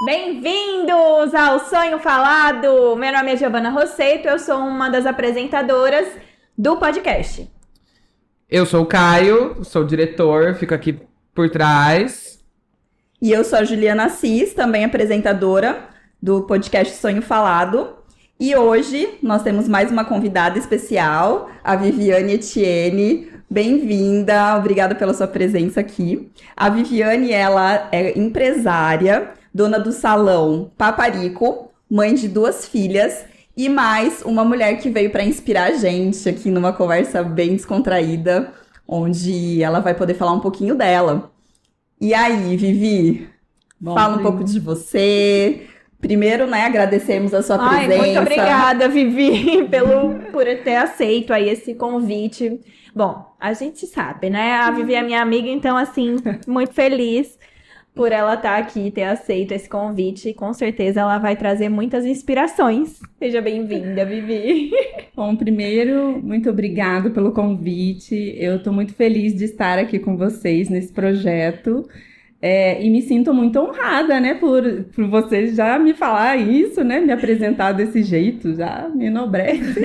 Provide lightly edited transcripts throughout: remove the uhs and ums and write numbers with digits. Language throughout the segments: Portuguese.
Bem-vindos ao Sonho Falado! Meu nome é Giovana Rosseto, eu sou uma das apresentadoras do podcast. Eu sou o Caio, sou o diretor, fico aqui por trás. E eu sou a Juliana Assis, também apresentadora do podcast Sonho Falado. E hoje nós temos mais uma convidada especial, a Viviane Etienne. Bem-vinda, obrigada pela sua presença aqui. A Viviane, ela é empresária, dona do salão Paparico, mãe de 2 filhas e mais uma mulher que veio para inspirar a gente aqui numa conversa bem descontraída, onde ela vai poder falar um pouquinho dela. E aí, Vivi, fala um pouco de você. Primeiro, né, agradecemos a sua presença. Muito obrigada, Vivi, por ter aceito aí esse convite. Bom, a gente sabe, né? A Vivi é minha amiga, então, assim, muito feliz por ela estar aqui, ter aceito esse convite. E com certeza ela vai trazer muitas inspirações. Seja bem-vinda, Vivi. Bom, primeiro, muito obrigada pelo convite. Eu estou muito feliz de estar aqui com vocês nesse projeto. E me sinto muito honrada, né, por vocês já me falar isso, né, me apresentar desse jeito, já me enobrece.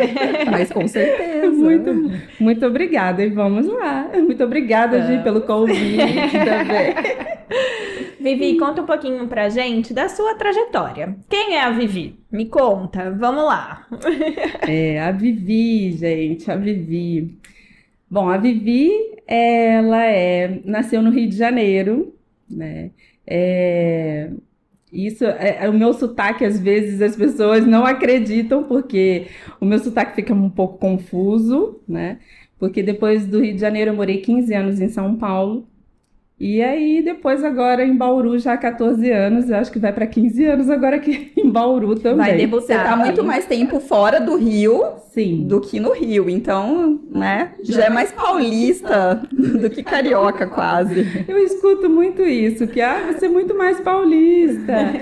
Mas com certeza. Muito obrigada, e vamos lá. Muito obrigada, Gi, pelo convite também. Vivi, conta um pouquinho pra gente da sua trajetória. Quem é a Vivi? Me conta, vamos lá. A Vivi, gente, a Vivi. Bom, a Vivi, ela nasceu no Rio de Janeiro, né? Isso o meu sotaque, às vezes as pessoas não acreditam, porque o meu sotaque fica um pouco confuso, né? Porque depois do Rio de Janeiro eu morei 15 anos em São Paulo. E aí, depois agora em Bauru, já há 14 anos, eu acho que vai para 15 anos agora aqui em Bauru também. Vai debutar. Você tá muito mais tempo fora do Rio, sim, do que no Rio. Então, né, já é mais paulista do que carioca quase. Eu escuto muito isso, que você é muito mais paulista.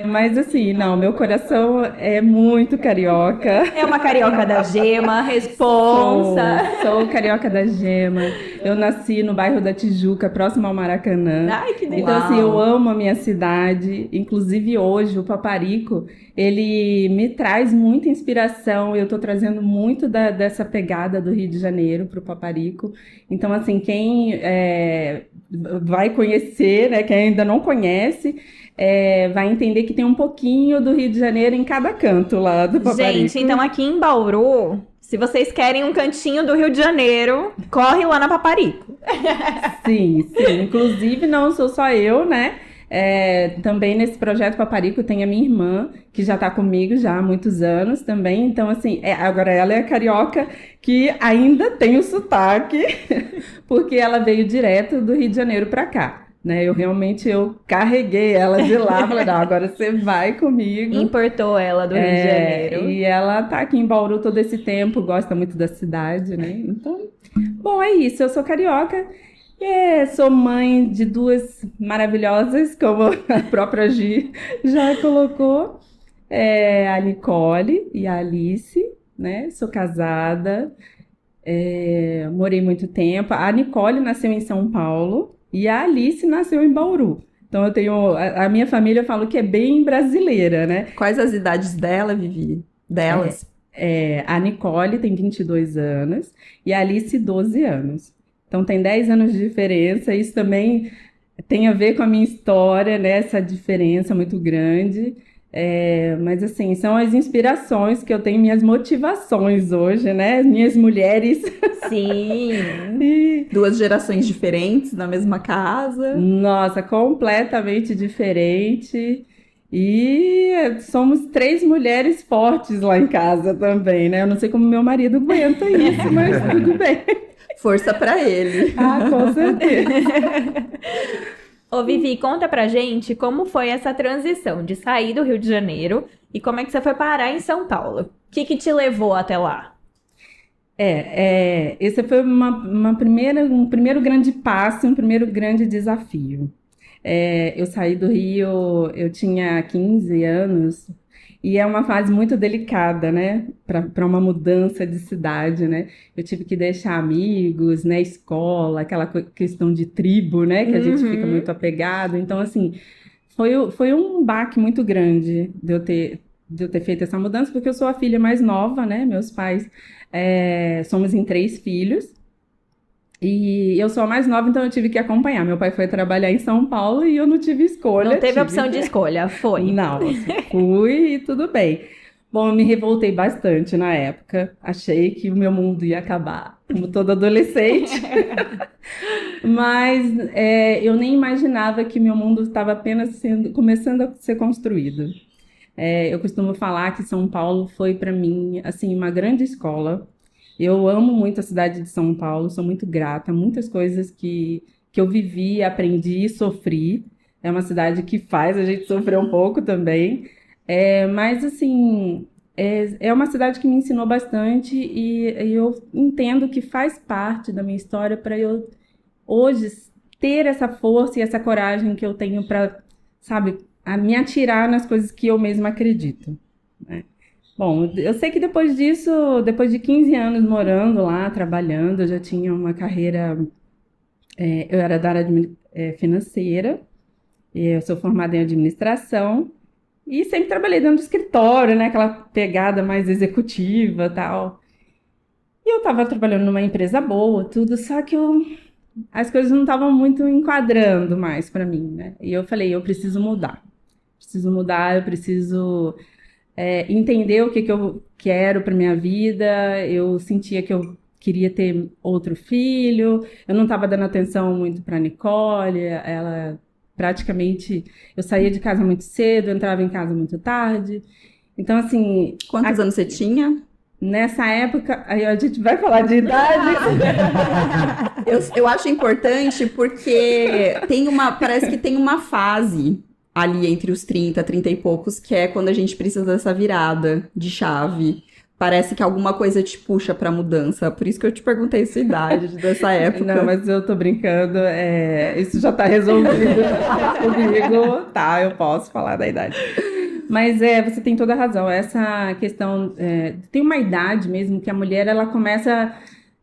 Mas assim, não, meu coração é muito carioca. É uma carioca da Gema, responsa. Sou carioca da Gema. Eu nasci no bairro da Tijuca, próximo ao Maracanã. Ai, que delícia. Então, assim, eu amo a minha cidade. Inclusive, hoje, o Paparico, ele me traz muita inspiração. Eu tô trazendo muito dessa pegada do Rio de Janeiro pro Paparico. Então, assim, quem vai conhecer, né, quem ainda não conhece, vai entender que tem um pouquinho do Rio de Janeiro em cada canto lá do Paparico. Gente, então aqui em Bauru, se vocês querem um cantinho do Rio de Janeiro, corre lá na Paparico. Sim. Inclusive, não sou só eu, né? Também nesse projeto Paparico tem a minha irmã, que já tá comigo já há muitos anos também. Então, assim, agora ela é a carioca que ainda tem o sotaque, porque ela veio direto do Rio de Janeiro para cá. Né, eu carreguei ela de lá, falei, não, agora você vai comigo. Importou ela do Rio de Janeiro. E ela tá aqui em Bauru todo esse tempo, gosta muito da cidade, né? Então, bom, é isso, eu sou carioca, sou mãe de 2 maravilhosas, como a própria Gi já colocou, a Nicole e a Alice, né? Sou casada, morei muito tempo. A Nicole nasceu em São Paulo, e a Alice nasceu em Bauru. Então, eu tenho... A minha família, eu falo que é bem brasileira, né? Quais as idades dela, Vivi? Delas? A Nicole tem 22 anos e a Alice 12 anos. Então, tem 10 anos de diferença. Isso também tem a ver com a minha história, né? Essa diferença muito grande. Mas, assim, são as inspirações que eu tenho, minhas motivações hoje, né? Minhas mulheres. Sim. 2 gerações diferentes na mesma casa. Nossa, completamente diferente. E somos 3 mulheres fortes lá em casa também, né? Eu não sei como meu marido aguenta isso, mas tudo bem. Força pra ele. Com certeza. Ô, Vivi, conta pra gente como foi essa transição de sair do Rio de Janeiro e como é que você foi parar em São Paulo. O que te levou até lá? Esse foi um primeiro grande passo, um primeiro grande desafio. Eu saí do Rio, eu tinha 15 anos, e é uma fase muito delicada, né, para uma mudança de cidade, né? Eu tive que deixar amigos, né, escola, aquela questão de tribo, né, que a gente fica muito apegado. Então, assim, foi um baque muito grande de eu ter feito essa mudança, porque eu sou a filha mais nova, né? Meus pais somos em 3 filhos. E eu sou a mais nova, então eu tive que acompanhar. Meu pai foi trabalhar em São Paulo e eu não tive escolha. Não teve opção de escolha, foi. Não, assim, fui e tudo bem. Bom, eu me revoltei bastante na época. Achei que o meu mundo ia acabar, como todo adolescente. Mas eu nem imaginava que meu mundo estava apenas começando a ser construído. Eu costumo falar que São Paulo foi para mim assim uma grande escola. Eu amo muito a cidade de São Paulo, sou muito grata, muitas coisas que eu vivi, aprendi e sofri. É uma cidade que faz a gente sofrer um pouco também. Mas, assim, é uma cidade que me ensinou bastante e eu entendo que faz parte da minha história para eu, hoje, ter essa força e essa coragem que eu tenho para, sabe, a me atirar nas coisas que eu mesma acredito, né? Bom, eu sei que depois disso, depois de 15 anos morando lá, trabalhando, eu já tinha uma carreira, eu era da área financeira, eu sou formada em administração e sempre trabalhei dentro do escritório, né, aquela pegada mais executiva e tal. E eu estava trabalhando numa empresa boa, tudo, só que as coisas não estavam muito enquadrando mais para mim, né? E eu falei, eu preciso mudar, eu preciso entender o que eu quero para minha vida. Eu sentia que eu queria ter outro filho. Eu não estava dando atenção muito para Nicole. Ela praticamente, eu saía de casa muito cedo, entrava em casa muito tarde. Então, assim, Quantos anos você tinha? nessa época, aí a gente vai falar de idade. Eu acho importante porque parece que tem uma fase ali entre os 30 e poucos, que é quando a gente precisa dessa virada de chave. Parece que alguma coisa te puxa pra mudança. Por isso que eu te perguntei sua idade dessa época. Não, mas eu tô brincando. Isso já tá resolvido comigo. Tá, eu posso falar da idade. Mas você tem toda a razão. Essa questão... tem uma idade mesmo que a mulher, ela começa...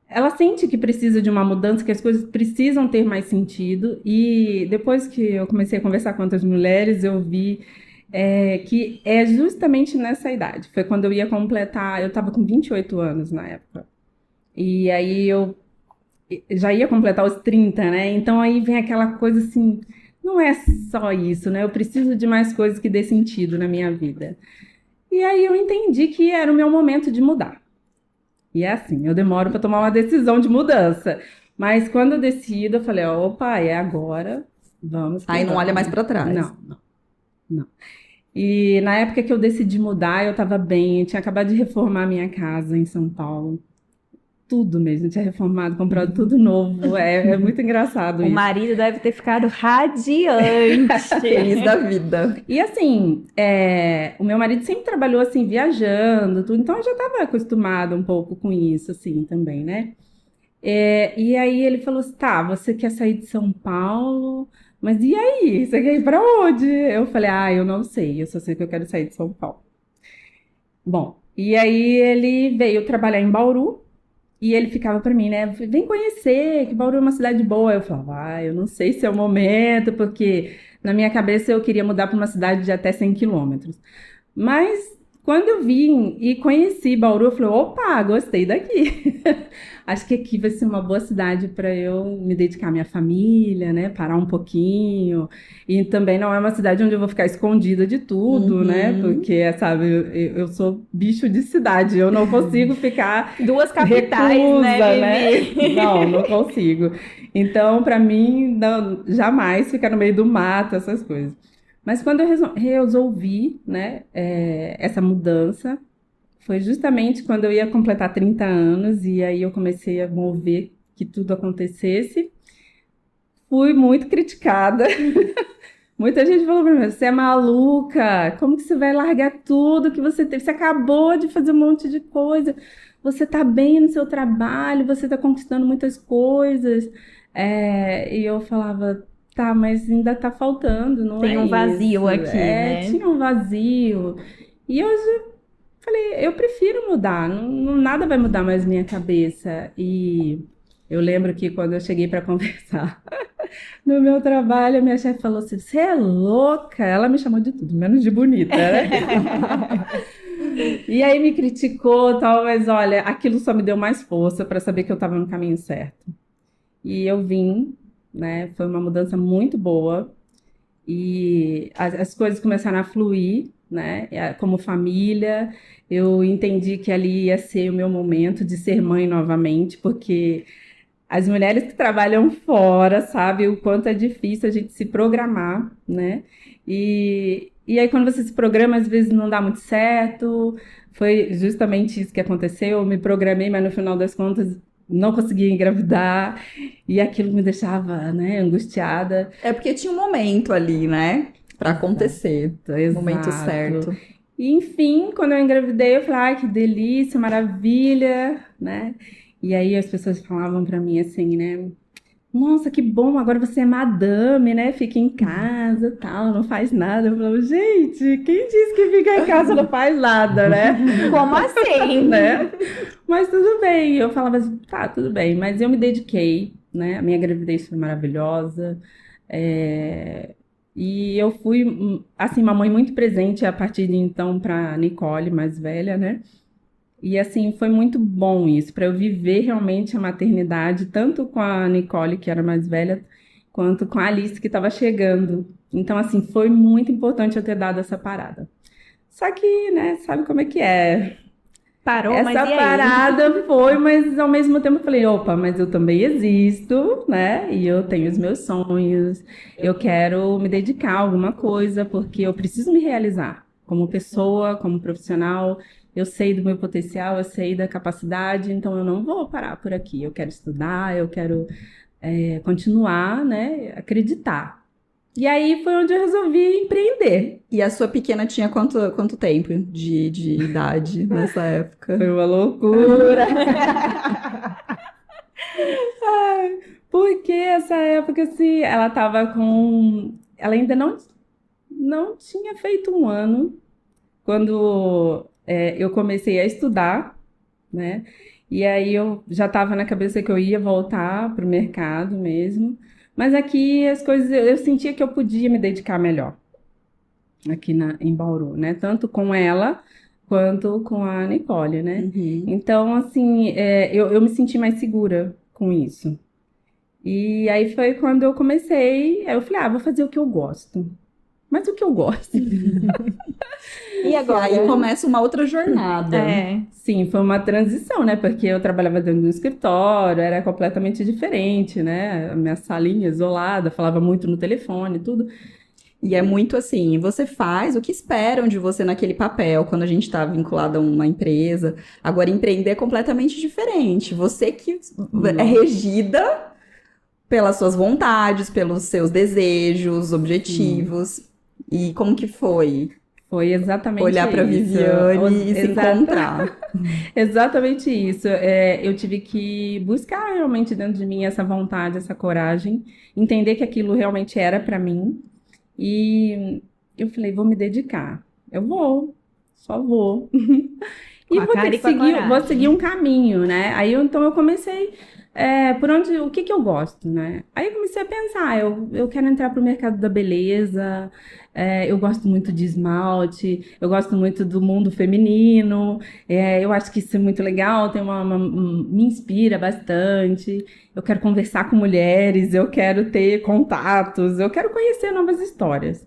Ela sente que precisa de uma mudança, que as coisas precisam ter mais sentido. E depois que eu comecei a conversar com outras mulheres, eu vi que é justamente nessa idade. Foi quando eu ia completar... Eu estava com 28 anos na época. E aí eu já ia completar os 30, né? Então aí vem aquela coisa assim... Não é só isso, né? Eu preciso de mais coisas que dê sentido na minha vida. E aí eu entendi que era o meu momento de mudar. E é assim, eu demoro para tomar uma decisão de mudança. Mas quando eu decido, eu falei, opa, é agora, vamos. Aí não olha mais para trás. Não. E na época que eu decidi mudar, eu estava bem, eu tinha acabado de reformar minha casa em São Paulo. Tudo mesmo, eu tinha reformado, comprado tudo novo. É muito engraçado O isso. marido deve ter ficado radiante. Feliz da vida. E assim, o meu marido sempre trabalhou assim, viajando, tudo, então eu já estava acostumada um pouco com isso, assim, também, né? E aí ele falou assim, tá, você quer sair de São Paulo, mas e aí? Você quer ir pra onde? Eu falei, eu não sei, eu só sei que eu quero sair de São Paulo. Bom, e aí ele veio trabalhar em Bauru, e ele ficava pra mim, né? Vem conhecer, que Bauru é uma cidade boa. Eu falava, eu não sei se é o momento, porque na minha cabeça eu queria mudar para uma cidade de até 100 quilômetros. Mas quando eu vim e conheci Bauru, eu falei, opa, gostei daqui. Acho que aqui vai ser uma boa cidade para eu me dedicar à minha família, né? Parar um pouquinho. E também não é uma cidade onde eu vou ficar escondida de tudo, né? Porque, sabe, eu sou bicho de cidade, eu não consigo ficar 2 capitais, reclusa, né, Vivi? Não consigo. Então, para mim, não, jamais ficar no meio do mato, essas coisas. Mas quando eu resolvi, né, essa mudança, foi justamente quando eu ia completar 30 anos, e aí eu comecei a mover que tudo acontecesse. Fui muito criticada. Muita gente falou pra mim, você é maluca, como que você vai largar tudo que você teve? Você acabou de fazer um monte de coisa, você tá bem no seu trabalho, você tá conquistando muitas coisas. E eu falava, tá, mas ainda tá faltando, não é Tem um vazio isso. aqui, né? Tinha um vazio. E hoje falei, eu prefiro mudar, nada vai mudar mais minha cabeça. E eu lembro que quando eu cheguei para conversar no meu trabalho, a minha chefe falou assim, você é louca? Ela me chamou de tudo, menos de bonita, né? E aí me criticou, tal, mas olha, aquilo só me deu mais força para saber que eu estava no caminho certo. E eu vim, né? Foi uma mudança muito boa e as coisas começaram a fluir, né? Como família, eu entendi que ali ia ser o meu momento de ser mãe novamente, porque as mulheres que trabalham fora, sabe, o quanto é difícil a gente se programar, né? E aí, quando você se programa, às vezes não dá muito certo. Foi justamente isso que aconteceu. Eu me programei, mas no final das contas não conseguia engravidar. E aquilo me deixava, né, angustiada. É porque tinha um momento ali, né? Pra acontecer. O momento Exato. certo. E, enfim, quando eu engravidei, eu falei, ai, que delícia, maravilha, né? E aí as pessoas falavam pra mim assim, né? Nossa, que bom, agora você é madame, né? Fica em casa, tal, não faz nada. Eu falava, gente, quem disse que fica em casa não faz nada, né? Como assim? Né? Mas tudo bem. Eu falava assim, tá, tudo bem. Mas eu me dediquei, né? A minha gravidez foi maravilhosa. E eu fui, assim, uma mãe muito presente a partir de então para Nicole, mais velha, né? E assim, foi muito bom isso, para eu viver realmente a maternidade, tanto com a Nicole, que era mais velha, quanto com a Alice, que estava chegando. Então, assim, foi muito importante eu ter dado essa parada. Só que, né, sabe como é que é? Parou, mas e Essa aí? parada foi, mas ao mesmo tempo eu falei, opa, mas eu também existo, né? E eu tenho os meus sonhos, eu quero me dedicar a alguma coisa, porque eu preciso me realizar como pessoa, como profissional. Eu sei do meu potencial, eu sei da capacidade, então eu não vou parar por aqui. Eu quero estudar, eu quero continuar, né? Acreditar. E aí foi onde eu resolvi empreender. E a sua pequena tinha quanto tempo de idade nessa época? Foi uma loucura. Porque essa época, assim, ela tava com... Ela ainda não tinha feito um ano quando eu comecei a estudar, né? E aí eu já estava na cabeça que eu ia voltar para o mercado mesmo. Mas aqui as coisas, eu sentia que eu podia me dedicar melhor aqui em Bauru, né? Tanto com ela quanto com a Nicole, né? Uhum. Então, assim, eu me senti mais segura com isso. E aí foi quando eu comecei, aí eu falei, vou fazer o que eu gosto. Mas o que eu gosto? E agora? Aí começa uma outra jornada. Sim, foi uma transição, né? Porque eu trabalhava dentro de um escritório, era completamente diferente, né? A minha salinha isolada, falava muito no telefone, tudo. E é muito assim, você faz o que esperam de você naquele papel, quando a gente está vinculado a uma empresa. Agora, empreender é completamente diferente. Você que é regida pelas suas vontades, pelos seus desejos, objetivos. E como que foi? Foi exatamente olhar para Viviane e se encontrar. Exatamente isso. Eu tive que buscar realmente dentro de mim essa vontade, essa coragem, entender que aquilo realmente era para mim. E eu falei, vou me dedicar. Eu vou, só vou. E vou seguir um caminho, né? Aí então eu comecei o que eu gosto, né? Aí eu comecei a pensar, eu quero entrar para o mercado da beleza, eu gosto muito de esmalte, eu gosto muito do mundo feminino, eu acho que isso é muito legal, me inspira bastante, eu quero conversar com mulheres, eu quero ter contatos, eu quero conhecer novas histórias.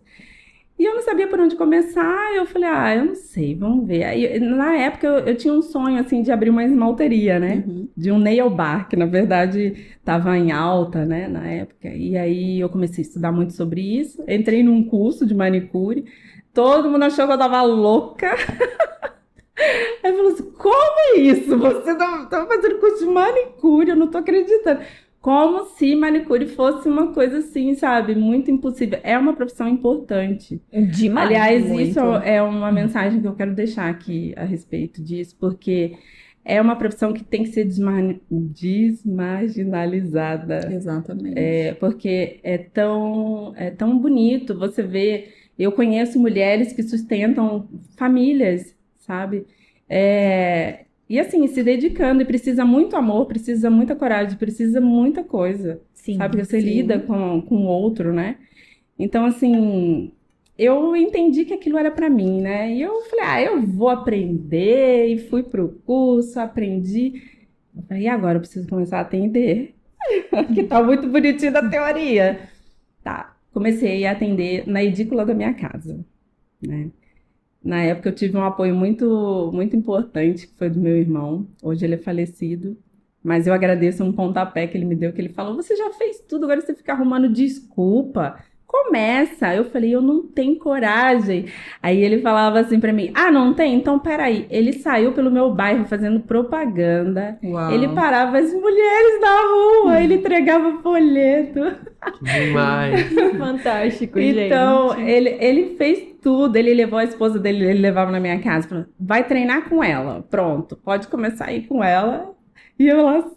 E eu não sabia por onde começar, eu falei, eu não sei, vamos ver. Aí, na época, eu tinha um sonho, assim, de abrir uma esmalteria, né? Uhum. De um nail bar, que, na verdade, estava em alta, né, na época. E aí, eu comecei a estudar muito sobre isso. Entrei num curso de manicure. Todo mundo achou que eu tava louca. Aí falou assim, como é isso? Você tá fazendo curso de manicure? Eu não tô acreditando. Como se manicure fosse uma coisa assim, sabe? Muito impossível. É uma profissão importante. Demais. Aliás, muito. isso é uma mensagem que eu quero deixar aqui a respeito disso, porque é uma profissão que tem que ser desmarginalizada. Exatamente. Porque é tão bonito você ver. Eu conheço mulheres que sustentam famílias, sabe? E assim, se dedicando, e precisa muito amor, precisa muita coragem, precisa muita coisa. Sim, sabe? Porque você sim. lida com o outro, né? Então, assim, eu entendi que aquilo era para mim, né? E eu falei, eu vou aprender, e fui pro curso, aprendi. Eu falei, e agora eu preciso começar a atender, que tá muito bonitinho da teoria. Tá, comecei a atender na edícula da minha casa, né? Na época eu tive um apoio muito, muito importante, que foi do meu irmão. Hoje ele é falecido, mas eu agradeço um pontapé que ele me deu, que ele falou, você já fez tudo, agora você fica arrumando desculpa. Começa. Eu falei, eu não tenho coragem. Aí ele falava assim pra mim, não tem? Então peraí. Ele saiu pelo meu bairro fazendo propaganda. Uau. Ele parava as mulheres na rua, ele entregava folheto. Demais. Fantástico, Então, gente. ele fez tudo. Ele levou a esposa dele, ele levava na minha casa. Falou, vai treinar com ela. Pronto, pode começar a ir com ela. E eu lá...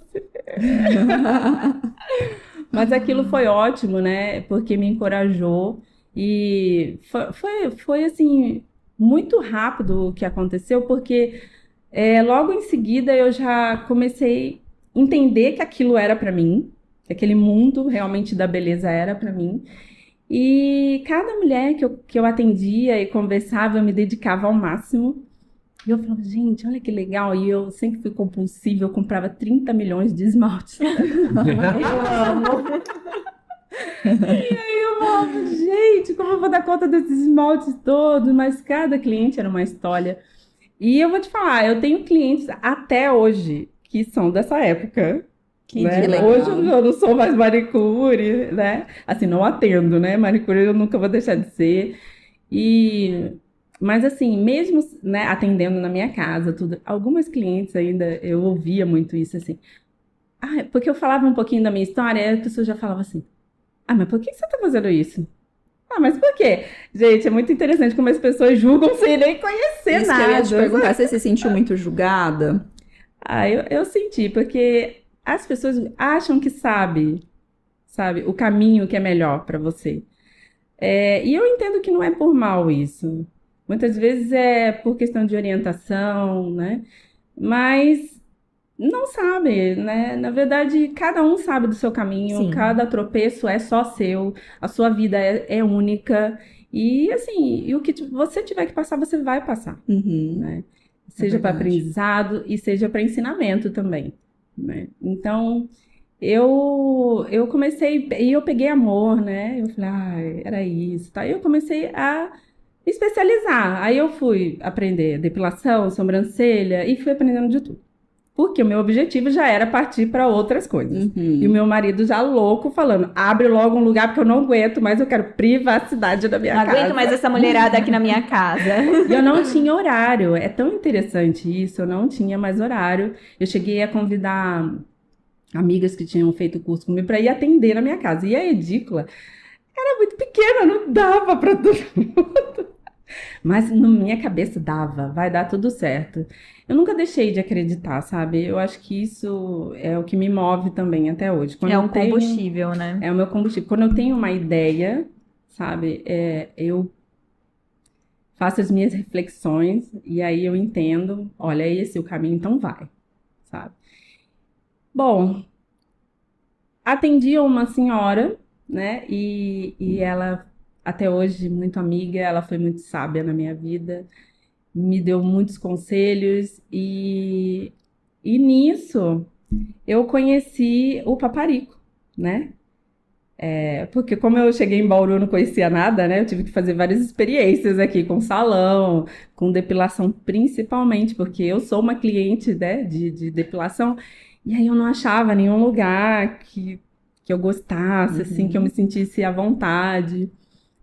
Mas aquilo foi ótimo, né? Porque me encorajou. E foi assim, muito rápido o que aconteceu, porque logo em seguida eu já comecei a entender que aquilo era para mim, que aquele mundo realmente da beleza era para mim. E cada mulher que eu atendia e conversava, eu me dedicava ao máximo. E eu falava, gente, olha que legal. E eu sempre fui compulsiva, eu comprava 30 milhões de esmaltes. Eu amo. Eu falava, gente, como eu vou dar conta desses esmaltes todos? Mas cada cliente era uma história. E eu vou te falar, eu tenho clientes até hoje que são dessa época. Que Né? legal. Hoje eu não sou mais manicure, né? Assim, não atendo, né? Manicure eu nunca vou deixar de ser. Mas assim, mesmo, né, atendendo na minha casa, tudo, algumas clientes ainda, eu ouvia muito isso, assim. Porque eu falava um pouquinho da minha história, e a pessoa já falava assim, mas por que você tá fazendo isso? Mas por quê? Gente, é muito interessante como as pessoas julgam sem nem conhecer Isso nada. que eu ia te perguntar, você se sentiu muito julgada? Eu senti, porque as pessoas acham que sabe o caminho que é melhor para você. E eu entendo que não é por mal isso. Muitas vezes é por questão de orientação, né? Mas não sabe, né? Na verdade, cada um sabe do seu caminho, Sim. cada tropeço é só seu, a sua vida é única. E assim, e o que você tiver que passar, você vai passar, Uhum. né? Seja para verdade. aprendizado e seja para ensinamento também, né? Então, eu comecei, e eu peguei amor, né? Eu falei, era isso, tá? E eu comecei a me especializar. Aí eu fui aprender depilação, sobrancelha e fui aprendendo de tudo. Porque o meu objetivo já era partir para outras coisas. Uhum. E o meu marido já louco falando, abre logo um lugar porque eu não aguento mais, eu quero privacidade da minha Não casa. aguento mais essa mulherada aqui na minha casa. E eu não tinha horário. É tão interessante isso, eu não tinha mais horário. Eu cheguei a convidar amigas que tinham feito curso comigo para ir atender na minha casa. E a edícula era muito pequena, não dava para todo mundo. Mas na minha cabeça dava, vai dar tudo certo. Eu nunca deixei de acreditar, sabe? Eu acho que isso é o que me move também até hoje. Quando É um eu tenho- combustível, né? É o meu combustível. Quando eu tenho uma ideia, sabe? Eu faço as minhas reflexões e aí eu entendo, olha, esse é o caminho, então vai, sabe? Bom, atendi uma senhora, né? E ela, até hoje, muito amiga, ela foi muito sábia na minha vida, me deu muitos conselhos e nisso eu conheci o Paparico, né? Porque como eu cheguei em Bauru, eu não conhecia nada, né? Eu tive que fazer várias experiências aqui com salão, com depilação principalmente, porque eu sou uma cliente, né, de depilação, e aí eu não achava nenhum lugar que eu gostasse, assim, que eu me sentisse à vontade.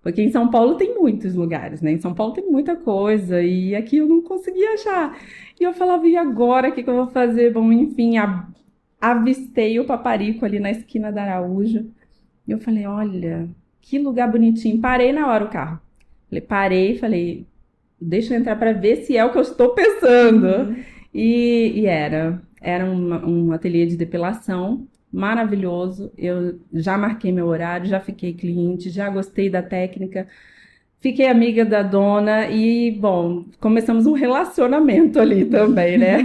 Porque em São Paulo tem muitos lugares, né? Em São Paulo tem muita coisa, e aqui eu não conseguia achar. E eu falava, e agora, o que eu vou fazer? Bom, enfim, avistei o Paparico ali na esquina da Araújo. E eu falei, olha, que lugar bonitinho. Parei na hora o carro. Parei, falei, deixa eu entrar para ver se é o que eu estou pensando. E era um ateliê de depilação maravilhoso. Eu já marquei meu horário, já fiquei cliente, já gostei da técnica. Fiquei amiga da dona e, bom, começamos um relacionamento ali também, né?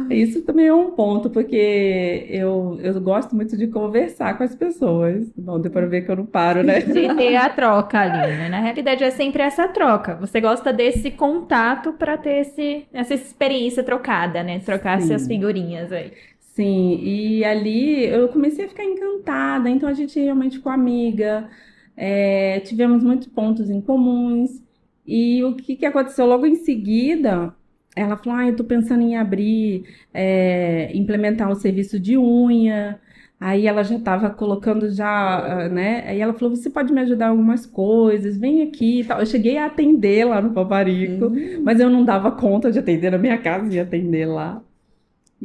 Isso também é um ponto, porque eu gosto muito de conversar com as pessoas. Bom, deu para ver que eu não paro, né? De ter a troca ali, né? Na realidade é sempre essa troca. Você gosta desse contato para ter essa experiência trocada, né? Trocar Sim. essas figurinhas aí. Sim, e ali eu comecei a ficar encantada, então a gente realmente ficou amiga, tivemos muitos pontos em comuns, e o que que aconteceu logo em seguida, ela falou, eu tô pensando em abrir, implementar um serviço de unha, aí ela já estava colocando já, né, aí ela falou, você pode me ajudar em algumas coisas, vem aqui e tal, eu cheguei a atender lá no Paparico, mas eu não dava conta de atender na minha casa e atender lá.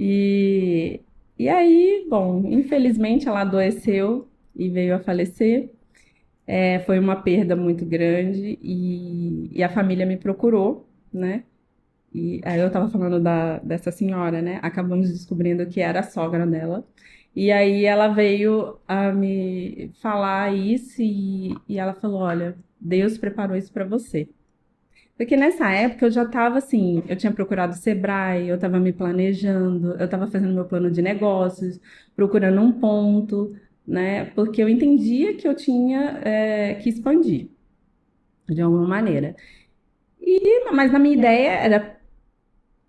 E, e aí, bom, infelizmente ela adoeceu e veio a falecer. Foi uma perda muito grande e a família me procurou, né? E aí eu estava falando dessa senhora, né? Acabamos descobrindo que era a sogra dela. E aí ela veio a me falar isso e ela falou, olha, Deus preparou isso para você. Porque nessa época eu já estava assim, eu tinha procurado o Sebrae, eu estava me planejando, eu estava fazendo meu plano de negócios, procurando um ponto, né? Porque eu entendia que eu tinha que expandir de alguma maneira. Mas na minha ideia era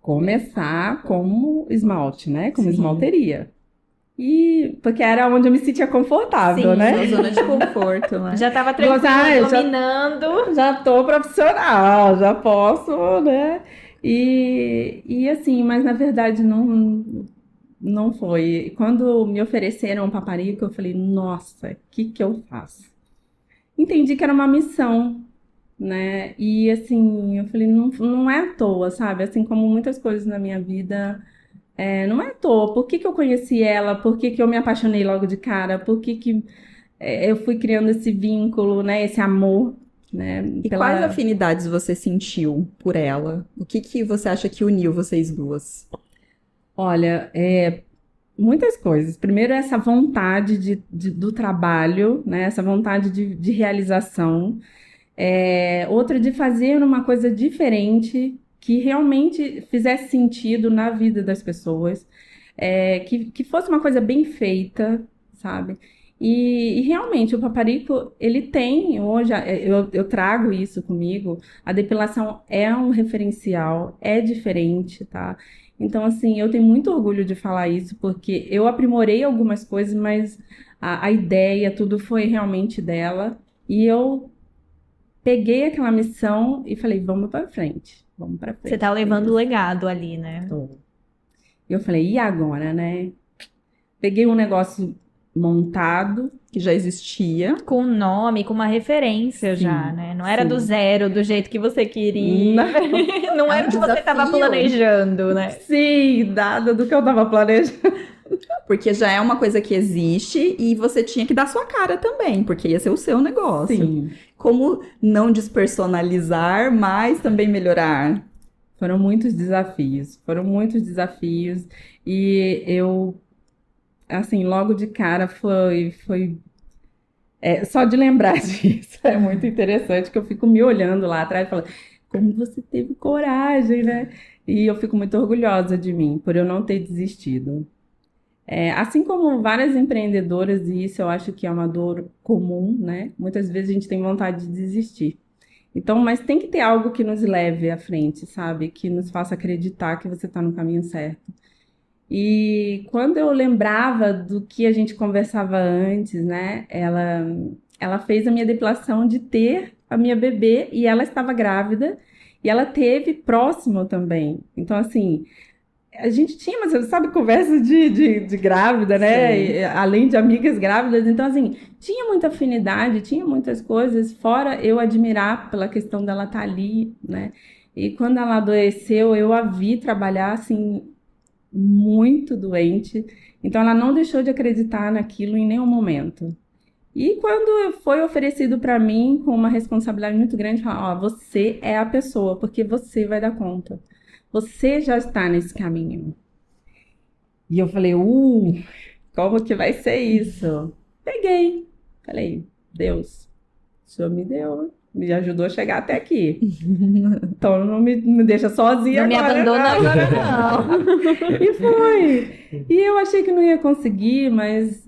começar como esmalte, né? Como Sim. esmalteria. E porque era onde eu me sentia confortável, Sim, né? sua zona de conforto, né? Já tava tranquila, Eu já- dominando. Já tô profissional, já posso, né? E assim, mas na verdade não foi. Quando me ofereceram um paparico, eu falei, nossa, o que que eu faço? Entendi que era uma missão, né? E assim, eu falei, não é à toa, sabe? Assim como muitas coisas na minha vida, não é à toa. Por que que eu conheci ela? Por que que eu me apaixonei logo de cara? Por que que eu fui criando esse vínculo, né? Esse amor, né? E quais afinidades você sentiu por ela? O que que você acha que uniu vocês duas? Olha, muitas coisas. Primeiro, essa vontade do trabalho, né? Essa vontade de realização. Outra, de fazer uma coisa diferente que realmente fizesse sentido na vida das pessoas. Que fosse uma coisa bem feita, sabe? E realmente, o Paparico, ele tem, hoje, eu trago isso comigo, a depilação é um referencial, é diferente, tá? Então, assim, eu tenho muito orgulho de falar isso, porque eu aprimorei algumas coisas, mas a ideia, tudo foi realmente dela. E eu peguei aquela missão e falei, vamos para frente, vamos para frente. Você tá levando o legado ali, né? Tô. E eu falei, e agora, né? Peguei um negócio montado, Que já existia. Com um nome, com uma referência Sim, já, né? Não era sim. do zero, do jeito que você queria. Não É era um o que você estava desafio. planejando, né? Sim, nada do que eu tava planejando. Porque já é uma coisa que existe e você tinha que dar sua cara também, porque ia ser o seu negócio. Sim, Como não despersonalizar, mas também melhorar? foram muitos desafios, e eu, assim, logo de cara foi só de lembrar disso, é muito interessante que eu fico me olhando lá atrás e falando, como você teve coragem, né? E eu fico muito orgulhosa de mim, por eu não ter desistido. Assim como várias empreendedoras, e isso eu acho que é uma dor comum, né? Muitas vezes a gente tem vontade de desistir. Então, mas tem que ter algo que nos leve à frente, sabe? Que nos faça acreditar que você está no caminho certo. E quando eu lembrava do que a gente conversava antes, né? Ela fez a minha depilação de ter a minha bebê e ela estava grávida e ela teve próximo também. Então, assim, a gente tinha, mas sabe, conversa de grávida, né? Sim. Além de amigas grávidas. Então, assim, tinha muita afinidade, tinha muitas coisas, fora eu admirar pela questão dela estar ali, né? E quando ela adoeceu, eu a vi trabalhar, assim, muito doente. Então, ela não deixou de acreditar naquilo em nenhum momento. E quando foi oferecido para mim com uma responsabilidade muito grande, falar, ó, você é a pessoa, porque você vai dar conta. Você já está nesse caminho. E eu falei, como que vai ser isso? Peguei. Falei, Deus, o Senhor me deu, Me ajudou a chegar até aqui. Então não me deixa sozinha Não agora. me abandona agora, não. E foi. E eu achei que não ia conseguir, mas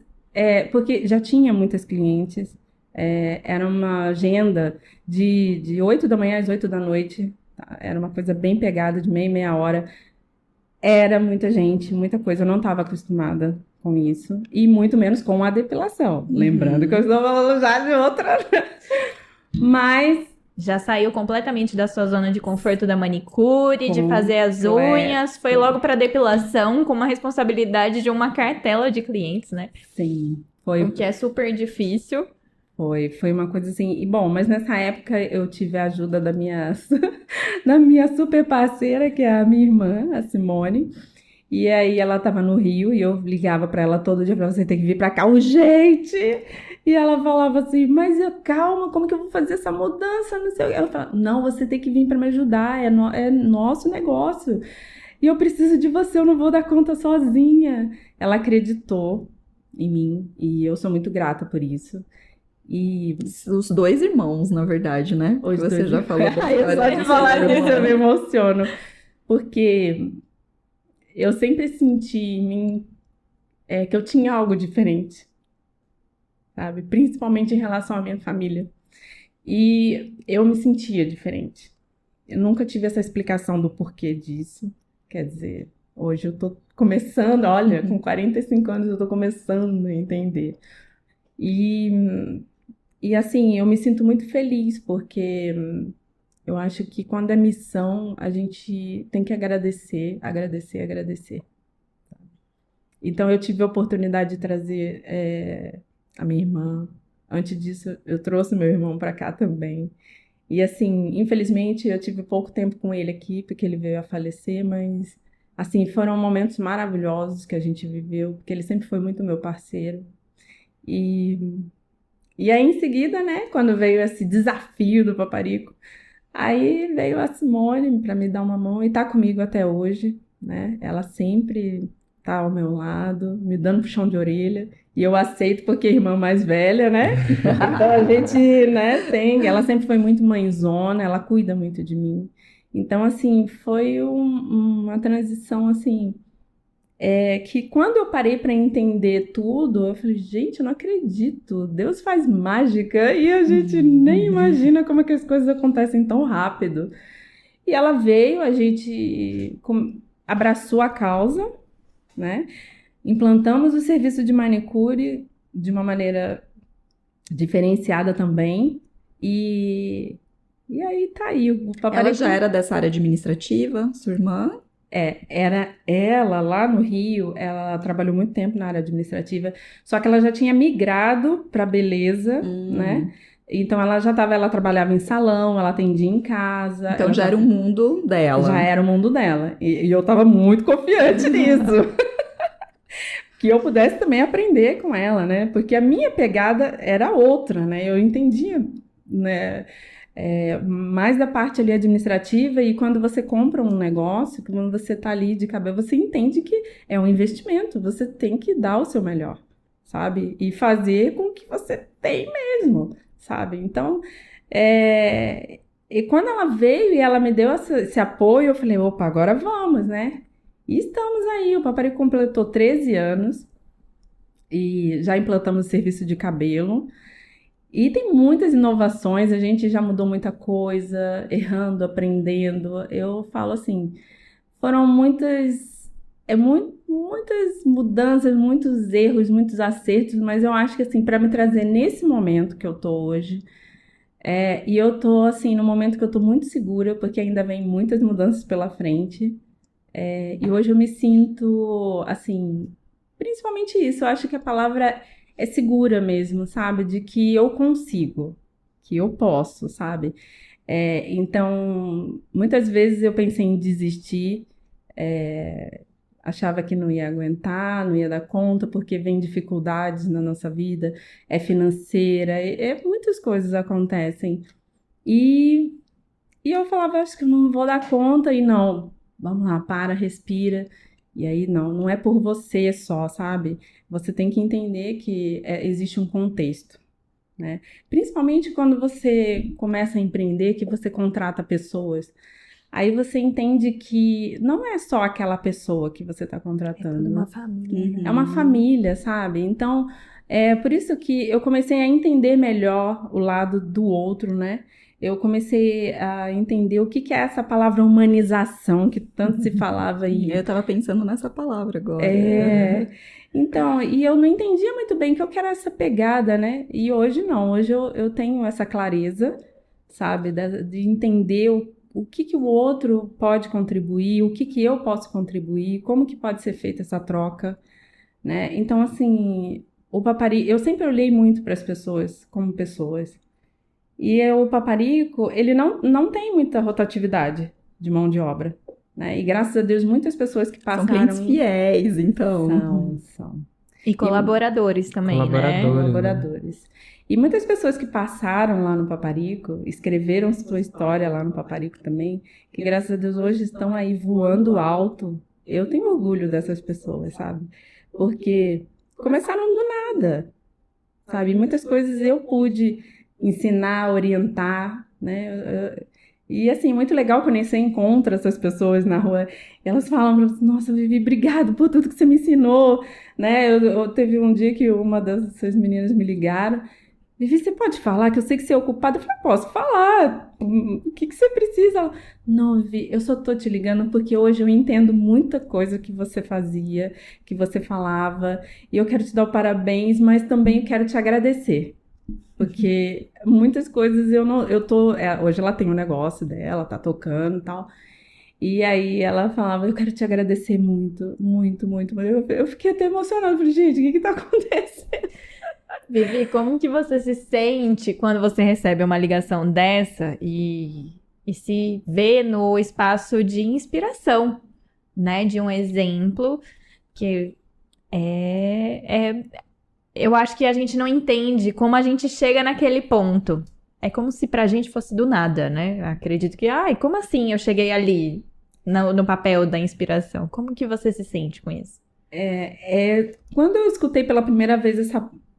porque já tinha muitas clientes. Era uma agenda de 8 da manhã às 8 da noite. Tá? Era uma coisa bem pegada, de meia hora. Era muita gente, muita coisa. Eu não estava acostumada com isso. E muito menos com a depilação. Lembrando que eu estou falando já de outra. Mas Já saiu completamente da sua zona de conforto da manicure, de fazer as unhas, foi logo pra depilação, com uma responsabilidade de uma cartela de clientes, né? sim, O que é super difícil. foi uma coisa assim. E bom, mas nessa época eu tive a ajuda da minha super parceira, que é a minha irmã, a Simone. E aí ela tava no Rio e eu ligava pra ela todo dia, você tem que vir pra cá urgente. E ela falava assim, mas calma, como que eu vou fazer essa mudança? Não sei o quê. Ela falava, não, você tem que vir pra me ajudar, é nosso negócio. E eu preciso de você, eu não vou dar conta sozinha. Ela acreditou em mim e eu sou muito grata por isso. E Os dois irmãos, na verdade, né? os Que você dois- já falou da Ai, história só de dos falar seus disso eu me irmãos. emociono. Porque eu sempre senti em mim que eu tinha algo diferente, sabe? Principalmente em relação à minha família. E eu me sentia diferente. Eu nunca tive essa explicação do porquê disso. Quer dizer, hoje eu tô começando, olha, com 45 anos eu tô começando a entender. E assim, eu me sinto muito feliz, porque eu acho que quando é missão, a gente tem que agradecer, agradecer, agradecer. Então, eu tive a oportunidade de trazer a minha irmã. Antes disso, eu trouxe meu irmão para cá também. E assim, infelizmente, eu tive pouco tempo com ele aqui, porque ele veio a falecer, mas assim, foram momentos maravilhosos que a gente viveu, porque ele sempre foi muito meu parceiro. E, e aí, em seguida, né, quando veio esse desafio do Paparico, aí veio a Simone para me dar uma mão e tá comigo até hoje, né? Ela sempre tá ao meu lado, me dando puxão de orelha. E eu aceito porque é irmã mais velha, né? Então a gente, né, ela sempre foi muito mãezona, ela cuida muito de mim. Então, assim, foi uma transição, assim, que quando eu parei para entender tudo, eu falei, gente, eu não acredito, Deus faz mágica e a gente nem imagina como é que as coisas acontecem tão rápido. E ela veio, a gente abraçou a causa, né? Implantamos o serviço de manicure de uma maneira diferenciada também. E aí tá aí. O Ela Paparico já era dessa área administrativa, sua irmã? era ela lá no Rio, ela trabalhou muito tempo na área administrativa, só que ela já tinha migrado para beleza, né? Então ela trabalhava em salão, ela atendia em casa. Então ela já era o mundo dela. Já era o mundo dela. E eu tava muito confiante nisso. Que eu pudesse também aprender com ela, né? Porque a minha pegada era outra, né? Eu entendia, né? Mais da parte ali administrativa, e quando você compra um negócio, quando você tá ali de cabeça, você entende que é um investimento, você tem que dar o seu melhor, sabe? E fazer com o que você tem mesmo, sabe? Então, e quando ela veio e ela me deu esse apoio, eu falei, opa, agora vamos, né? E estamos aí, o Paparico completou 13 anos e já implantamos serviço de cabelo. E tem muitas inovações, a gente já mudou muita coisa, errando, aprendendo. Eu falo assim, foram muitas mudanças, muitos erros, muitos acertos, mas eu acho que assim, para me trazer nesse momento que eu tô hoje, e eu tô assim, no momento que eu tô muito segura, porque ainda vem muitas mudanças pela frente. E hoje eu me sinto, assim, principalmente isso, eu acho que a palavra é segura mesmo, sabe? De que eu consigo, que eu posso, sabe? Então, muitas vezes eu pensei em desistir, achava que não ia aguentar, não ia dar conta, porque vem dificuldades na nossa vida, financeira, muitas coisas acontecem. E eu falava, acho que eu não vou dar conta, e não. Vamos lá, para, respira. E aí, não é por você só, sabe? Você tem que entender que existe um contexto. né? Principalmente quando você começa a empreender, que você contrata pessoas. Aí você entende que não é só aquela pessoa que você está contratando. Uma família. É uma família, sabe? Então, é por isso que eu comecei a entender melhor o lado do outro, né? Eu comecei a entender o que que é essa palavra humanização que tanto se falava aí. Eu tava pensando nessa palavra agora. Então, e eu não entendia muito bem que eu quero essa pegada, né? E hoje não, hoje eu tenho essa clareza, sabe? De entender o que que o outro pode contribuir, o que que eu posso contribuir, como que pode ser feita essa troca, né? Então, assim, o Paparico, eu sempre olhei muito para as pessoas como pessoas. E o Paparico, ele não tem muita rotatividade de mão de obra, né? E graças a Deus, muitas pessoas que São passaram... clientes fiéis, então. São. E colaboradores também, né? Colaboradores. E muitas pessoas que passaram lá no Paparico, escreveram sua história lá no Paparico também, que graças a Deus hoje estão aí voando alto. Eu tenho orgulho dessas pessoas, sabe? Porque começaram do nada, sabe? Muitas coisas eu pude ensinar, orientar, né? E assim, muito legal quando você encontra essas pessoas na rua, elas falam pra você, nossa, Vivi, obrigado por tudo que você me ensinou, né? Eu teve um dia que uma dessas meninas me ligaram, Vivi, você pode falar que eu sei que você é ocupada? Eu falei, posso falar, o que que você precisa? Não, Vivi, eu só tô te ligando porque hoje eu entendo muita coisa que você fazia, que você falava, e eu quero te dar o parabéns, mas também quero te agradecer. Porque muitas coisas hoje ela tem um negócio dela, tá tocando e tal. E aí ela falava, eu quero te agradecer muito, muito, muito. Eu fiquei até emocionada, falei, gente, o que que tá acontecendo? Vivi, como que você se sente quando você recebe uma ligação dessa e se vê no espaço de inspiração, né? De um exemplo que eu acho que a gente não entende como a gente chega naquele ponto. É como se pra gente fosse do nada, né? Acredito que, como assim eu cheguei ali no papel da inspiração? Como que você se sente com isso? Quando eu escutei pela primeira vez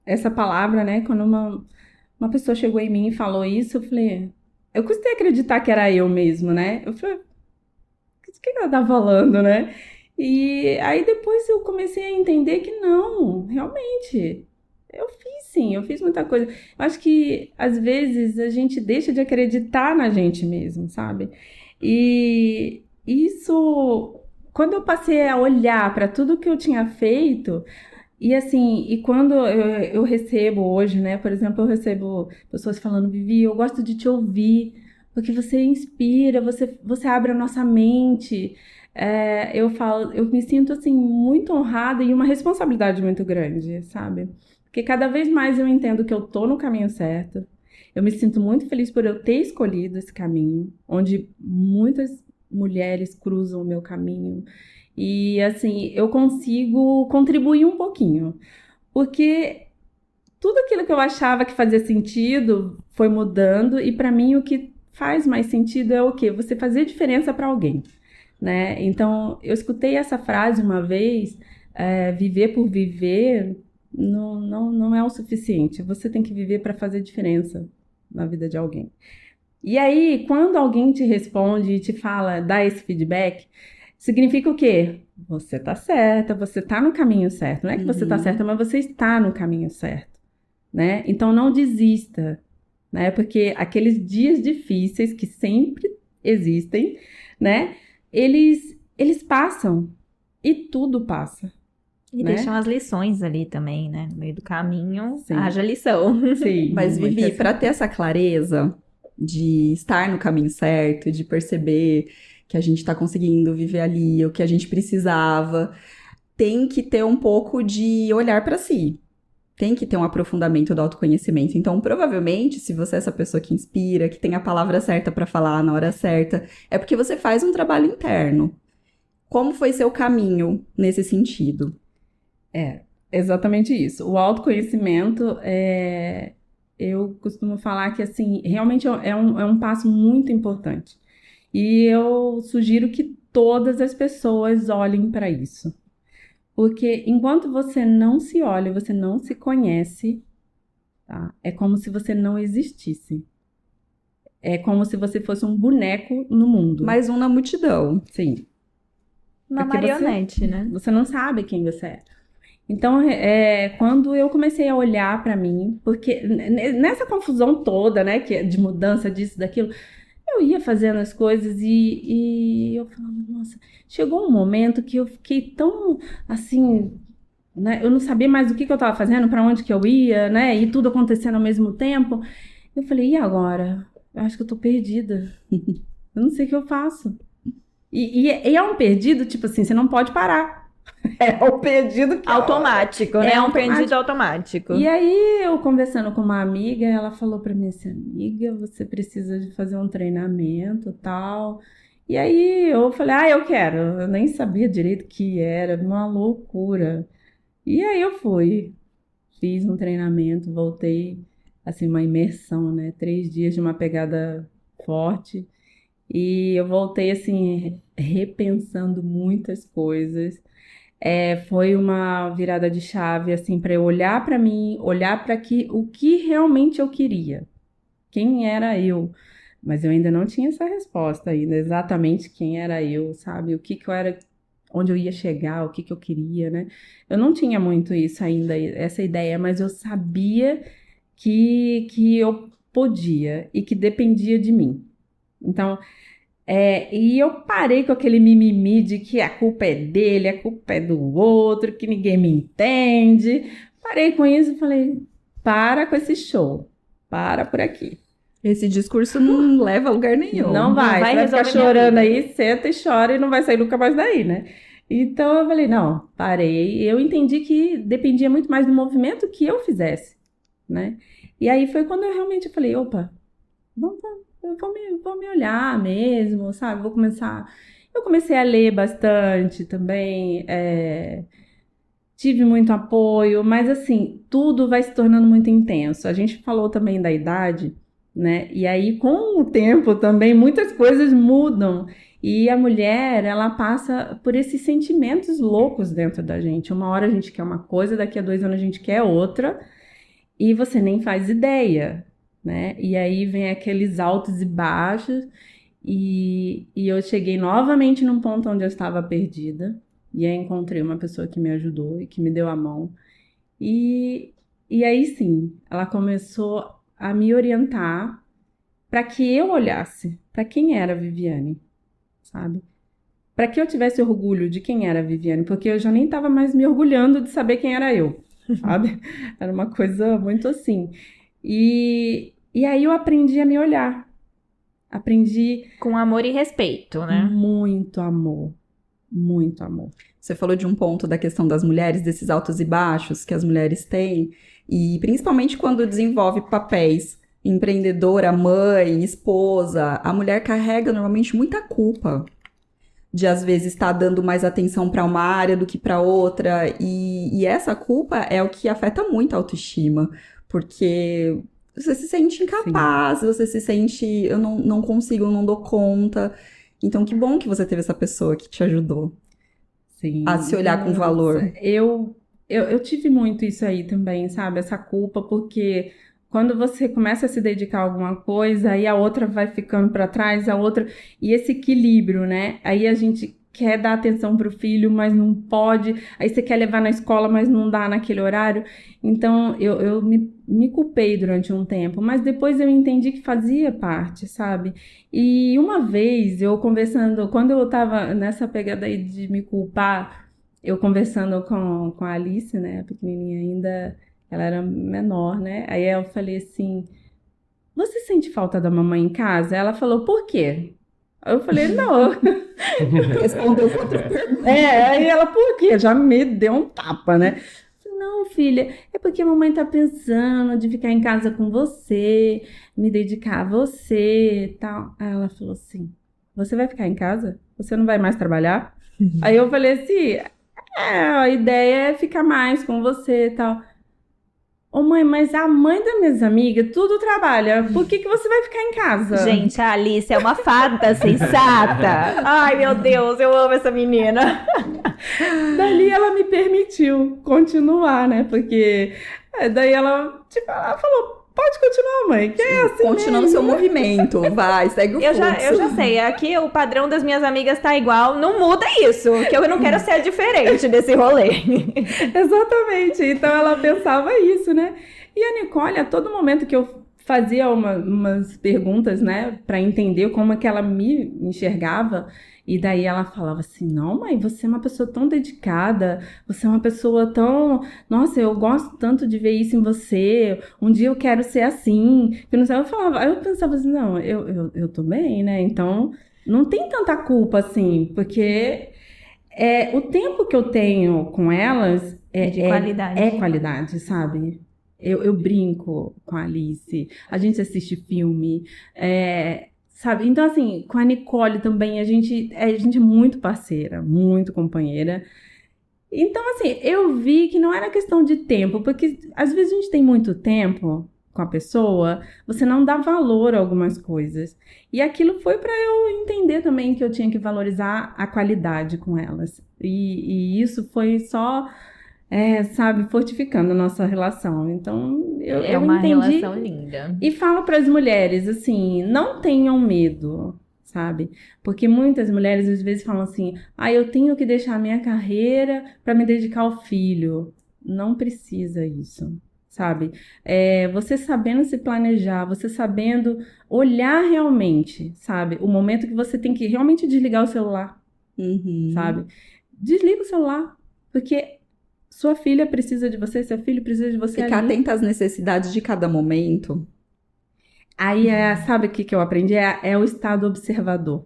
essa palavra, né? Quando uma pessoa chegou em mim e falou isso, eu falei... Eu custei acreditar que era eu mesmo, né? Eu falei... O que ela tá falando, né? E aí depois eu comecei a entender que não, realmente... eu fiz muita coisa. Eu acho que, às vezes, a gente deixa de acreditar na gente mesmo, sabe? E isso... Quando eu passei a olhar para tudo que eu tinha feito... E assim, e quando eu recebo hoje, né? Por exemplo, eu recebo pessoas falando, Vivi, eu gosto de te ouvir, porque você inspira, você abre a nossa mente. Eu me sinto assim muito honrada e uma responsabilidade muito grande, sabe? Porque cada vez mais eu entendo que eu tô no caminho certo. Eu me sinto muito feliz por eu ter escolhido esse caminho, onde muitas mulheres cruzam o meu caminho. E assim, eu consigo contribuir um pouquinho, porque tudo aquilo que eu achava que fazia sentido foi mudando, e para mim o que faz mais sentido é o quê? Você fazer diferença para alguém, né? Então, eu escutei essa frase uma vez, viver por viver não é o suficiente, você tem que viver para fazer diferença na vida de alguém. E aí, quando alguém te responde e te fala, dá esse feedback, significa o quê? Você tá certa, você tá no caminho certo. Não é que você tá certa, mas você está no caminho certo, né? Então não desista, né? Porque aqueles dias difíceis que sempre existem, né? Eles passam e tudo passa. E né? deixam as lições ali também, né? No meio do caminho, Sim. haja lição. Sim, Mas, muito Vivi, assim. para ter essa clareza de estar no caminho certo, de perceber que a gente está conseguindo viver ali o que a gente precisava, tem que ter um pouco de olhar para si. Tem que ter um aprofundamento do autoconhecimento. Então, provavelmente, se você é essa pessoa que inspira, que tem a palavra certa para falar na hora certa, é porque você faz um trabalho interno. Como foi seu caminho nesse sentido? Exatamente isso. O autoconhecimento, eu costumo falar que, assim, realmente é um passo muito importante. E eu sugiro que todas as pessoas olhem para isso. Porque enquanto você não se olha, você não se conhece, tá? É como se você não existisse. É como se você fosse um boneco no mundo. Mais um na multidão. Sim. Uma Porque marionete, né? Você não sabe quem você é. Então, quando eu comecei a olhar pra mim, porque nessa confusão toda, né, que é de mudança disso, daquilo, eu ia fazendo as coisas e eu falava, nossa, chegou um momento que eu fiquei tão, assim, né, eu não sabia mais o que eu estava fazendo, pra onde que eu ia, né, e tudo acontecendo ao mesmo tempo. Eu falei, e agora? Eu acho que eu tô perdida. Eu não sei o que eu faço. E é um perdido, tipo assim, você não pode parar. É o perdido que Automático, né? É É um automático. perdido automático. E aí, eu conversando com uma amiga, ela falou pra mim assim, amiga, você precisa de fazer um treinamento e tal. E aí, eu falei, eu quero. Eu nem sabia direito o que era, uma loucura. E aí, eu fui, fiz um treinamento, voltei, assim, uma imersão, né? 3 dias de uma pegada forte. E eu voltei, assim, repensando muitas coisas. Foi uma virada de chave, assim, para eu olhar para mim, olhar para o que realmente eu queria. Quem era eu? Mas eu ainda não tinha essa resposta ainda, exatamente quem era eu, sabe? O que que eu era, onde eu ia chegar, o que que eu queria, né? Eu não tinha muito isso ainda, essa ideia, mas eu sabia que eu podia e que dependia de mim. Então, e eu parei com aquele mimimi de que a culpa é dele, a culpa é do outro, que ninguém me entende. Parei com isso e falei, para com esse show, para por aqui. Esse discurso não leva a lugar nenhum. Não vai, vai você vai ficar resolver minha chorando vida. aí, senta e chora e não vai sair nunca mais daí, né? Então eu falei, não, parei. Eu entendi que dependia muito mais do movimento que eu fizesse, né? E aí foi quando eu realmente falei, opa, eu vou me olhar mesmo, sabe? Eu comecei a ler bastante também, tive muito apoio, mas assim, tudo vai se tornando muito intenso. A gente falou também da idade, né? E aí, com o tempo também, muitas coisas mudam. E a mulher, ela passa por esses sentimentos loucos dentro da gente. Uma hora a gente quer uma coisa, daqui a 2 anos a gente quer outra, e você nem faz ideia, né? E aí vem aqueles altos e baixos, e eu cheguei novamente num ponto onde eu estava perdida, e aí encontrei uma pessoa que me ajudou e que me deu a mão. E aí sim, ela começou a me orientar para que eu olhasse para quem era a Viviane, sabe? Para que eu tivesse orgulho de quem era a Viviane, porque eu já nem estava mais me orgulhando de saber quem era eu, sabe? Era uma coisa muito assim. E aí eu aprendi a me olhar. Aprendi Com amor e respeito, né? muito amor. Muito amor. Você falou de um ponto da questão das mulheres, desses altos e baixos que as mulheres têm, e principalmente quando desenvolve papéis, empreendedora, mãe, esposa, a mulher carrega normalmente muita culpa de às vezes estar dando mais atenção para uma área do que para outra, e essa culpa é o que afeta muito a autoestima, porque você se sente incapaz, você se sente, eu não consigo, eu não dou conta. Então, que bom que você teve essa pessoa que te ajudou Sim. a se olhar com valor. Nossa, eu tive muito isso aí também, sabe? Essa culpa, porque quando você começa a se dedicar a alguma coisa, aí a outra vai ficando para trás, a outra... E esse equilíbrio, né? Aí a gente quer dar atenção pro filho, mas não pode. Aí você quer levar na escola, mas não dá naquele horário. Então, eu me culpei durante um tempo, mas depois eu entendi que fazia parte, sabe? E uma vez, eu conversando, quando eu tava nessa pegada aí de me culpar, eu conversando com a Alice, né, a pequenininha ainda, ela era menor, né? Aí eu falei assim, você sente falta da mamãe em casa? Ela falou, por quê? Eu falei, não. Respondeu com outra pergunta. Aí ela, por quê? Já me deu um tapa, né? Não, filha, é porque a mamãe tá pensando de ficar em casa com você, me dedicar a você e tal. Aí ela falou assim, você vai ficar em casa? Você não vai mais trabalhar? Aí eu falei assim, a ideia é ficar mais com você e tal. Ô mãe, mas a mãe das minhas amigas tudo trabalha, por que você vai ficar em casa? Gente, a Alice é uma fada sensata. Ai, meu Deus, eu amo essa menina. Dali ela me permitiu continuar, né? Porque Daí ela, tipo, ela falou, pode continuar, mãe, que é assim Continuando seu movimento, vai, segue o Eu fluxo. já sei, aqui o padrão das minhas amigas tá igual, não muda isso, que eu não quero ser diferente desse rolê. Exatamente, então ela pensava isso, né? E a Nicole, a todo momento que eu fazia umas perguntas, né, para entender como é que ela me enxergava, e daí ela falava assim, não, mãe, você é uma pessoa tão dedicada, você é uma pessoa tão, nossa, eu gosto tanto de ver isso em você, um dia eu quero ser assim, eu não sei, eu pensava assim, não, eu tô bem, né, então não tem tanta culpa assim, porque o tempo que eu tenho com elas De qualidade. é qualidade, sabe? Eu brinco com a Alice, a gente assiste filme, sabe? Então, assim, com a Nicole também, a gente é muito parceira, muito companheira. Então, assim, eu vi que não era questão de tempo, porque às vezes a gente tem muito tempo com a pessoa, você não dá valor a algumas coisas. E aquilo foi para eu entender também que eu tinha que valorizar a qualidade com elas. E isso foi só, sabe, fortificando a nossa relação. Então, É eu uma entendi. relação linda. E falo para as mulheres, assim, não tenham medo, sabe? Porque muitas mulheres às vezes falam assim, eu tenho que deixar a minha carreira para me dedicar ao filho. Não precisa isso, sabe? Você sabendo se planejar, você sabendo olhar realmente, sabe? O momento que você tem que realmente desligar o celular, Uhum. sabe? Desliga o celular, porque sua filha precisa de você, seu filho precisa de você Ficar ali. atenta às necessidades de cada momento. Aí, sabe o que eu aprendi? É o estado observador.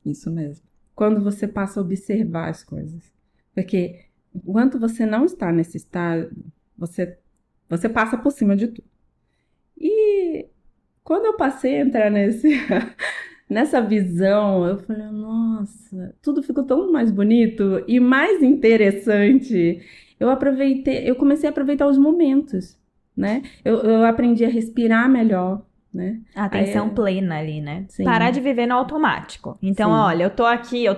Isso mesmo. Quando você passa a observar as coisas. Porque enquanto você não está nesse estado, você passa por cima de tudo. E quando eu passei a entrar nessa visão, eu falei, nossa, tudo ficou tão mais bonito e mais interessante. Eu comecei a aproveitar os momentos, né? Eu aprendi a respirar melhor, né? Atenção plena ali, né? Sim. Parar de viver no automático. Então, Sim. olha, eu tô aqui, eu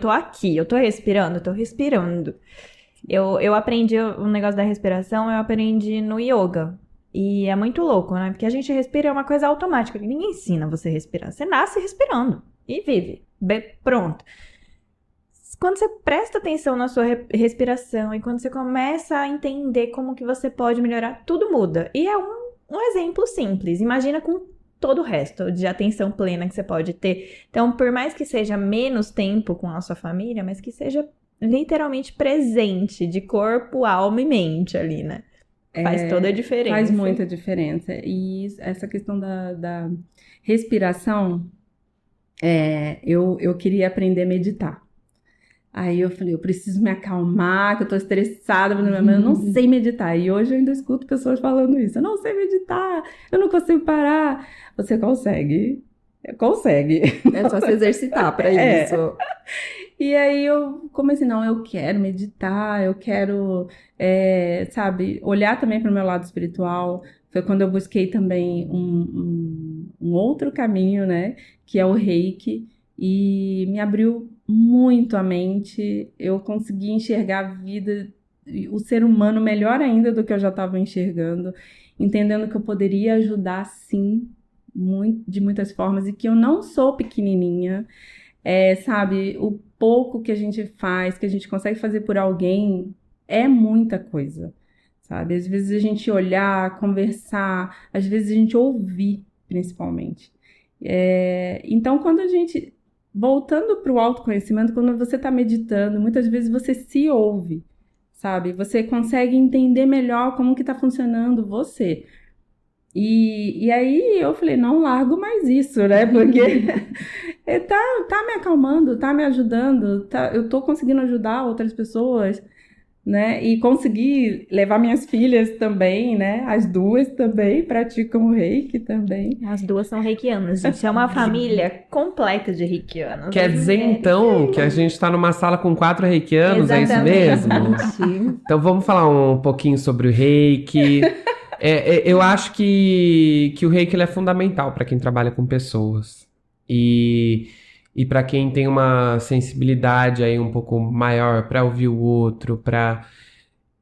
tô respirando, eu tô respirando. Eu aprendi o negócio da respiração, eu aprendi no yoga. E é muito louco, né? Porque a gente respira é uma coisa automática. Ninguém ensina você a respirar. Você nasce respirando e vive. Pronto. Quando você presta atenção na sua respiração e quando você começa a entender como que você pode melhorar, tudo muda. E é um exemplo simples. Imagina com todo o resto de atenção plena que você pode ter. Então, por mais que seja menos tempo com a sua família, mas que seja literalmente presente de corpo, alma e mente ali, né? Faz toda a diferença. Faz muita diferença. E essa questão da respiração, eu queria aprender a meditar. Aí eu falei, eu preciso me acalmar, que eu tô estressada, mas eu não sei meditar. E hoje eu ainda escuto pessoas falando isso. Eu não sei meditar, eu não consigo parar. Você consegue. Consegue. É só se exercitar para isso. E aí eu comecei, não, eu quero meditar, eu quero, sabe, olhar também para o meu lado espiritual. Foi quando eu busquei também um outro caminho, né, que é o Reiki, e me abriu muito a mente. Eu consegui enxergar a vida, o ser humano melhor ainda do que eu já estava enxergando, entendendo que eu poderia ajudar, sim, de muitas formas, e que eu não sou pequenininha. Sabe, o pouco que a gente faz, que a gente consegue fazer por alguém, é muita coisa, sabe? Às vezes a gente olhar, conversar, às vezes a gente ouvir, principalmente. Então, quando a gente, voltando para o autoconhecimento, quando você está meditando, muitas vezes você se ouve, sabe? Você consegue entender melhor como que está funcionando você. E aí eu falei, não largo mais isso, né? Porque tá me acalmando, tá me ajudando, eu tô conseguindo ajudar outras pessoas, né? E consegui levar minhas filhas também, né? As duas também praticam o Reiki também. As duas são reikianas, gente. É uma família completa de reikianas. Quer dizer, então, que a gente tá numa sala com 4 reikianos, é isso mesmo? Então vamos falar um pouquinho sobre o Reiki. Eu acho que o Reiki ele é fundamental para quem trabalha com pessoas. E para quem tem uma sensibilidade aí um pouco maior para ouvir o outro,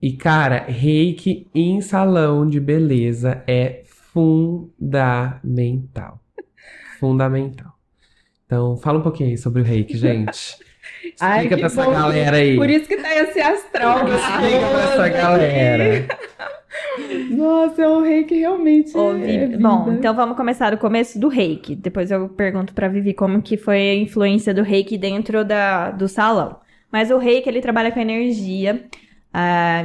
E, cara, reiki em salão de beleza é fundamental. Fundamental. Então, fala um pouquinho aí sobre o reiki, gente. Ai, Explica que pra essa bom. galera aí. Por isso que tá esse astral. Explica pra essa galera. Nossa, o reiki realmente é vida. Bom, então vamos começar do começo do reiki. Depois eu pergunto pra Vivi como que foi a influência do reiki dentro do salão. Mas o reiki, ele trabalha com energia,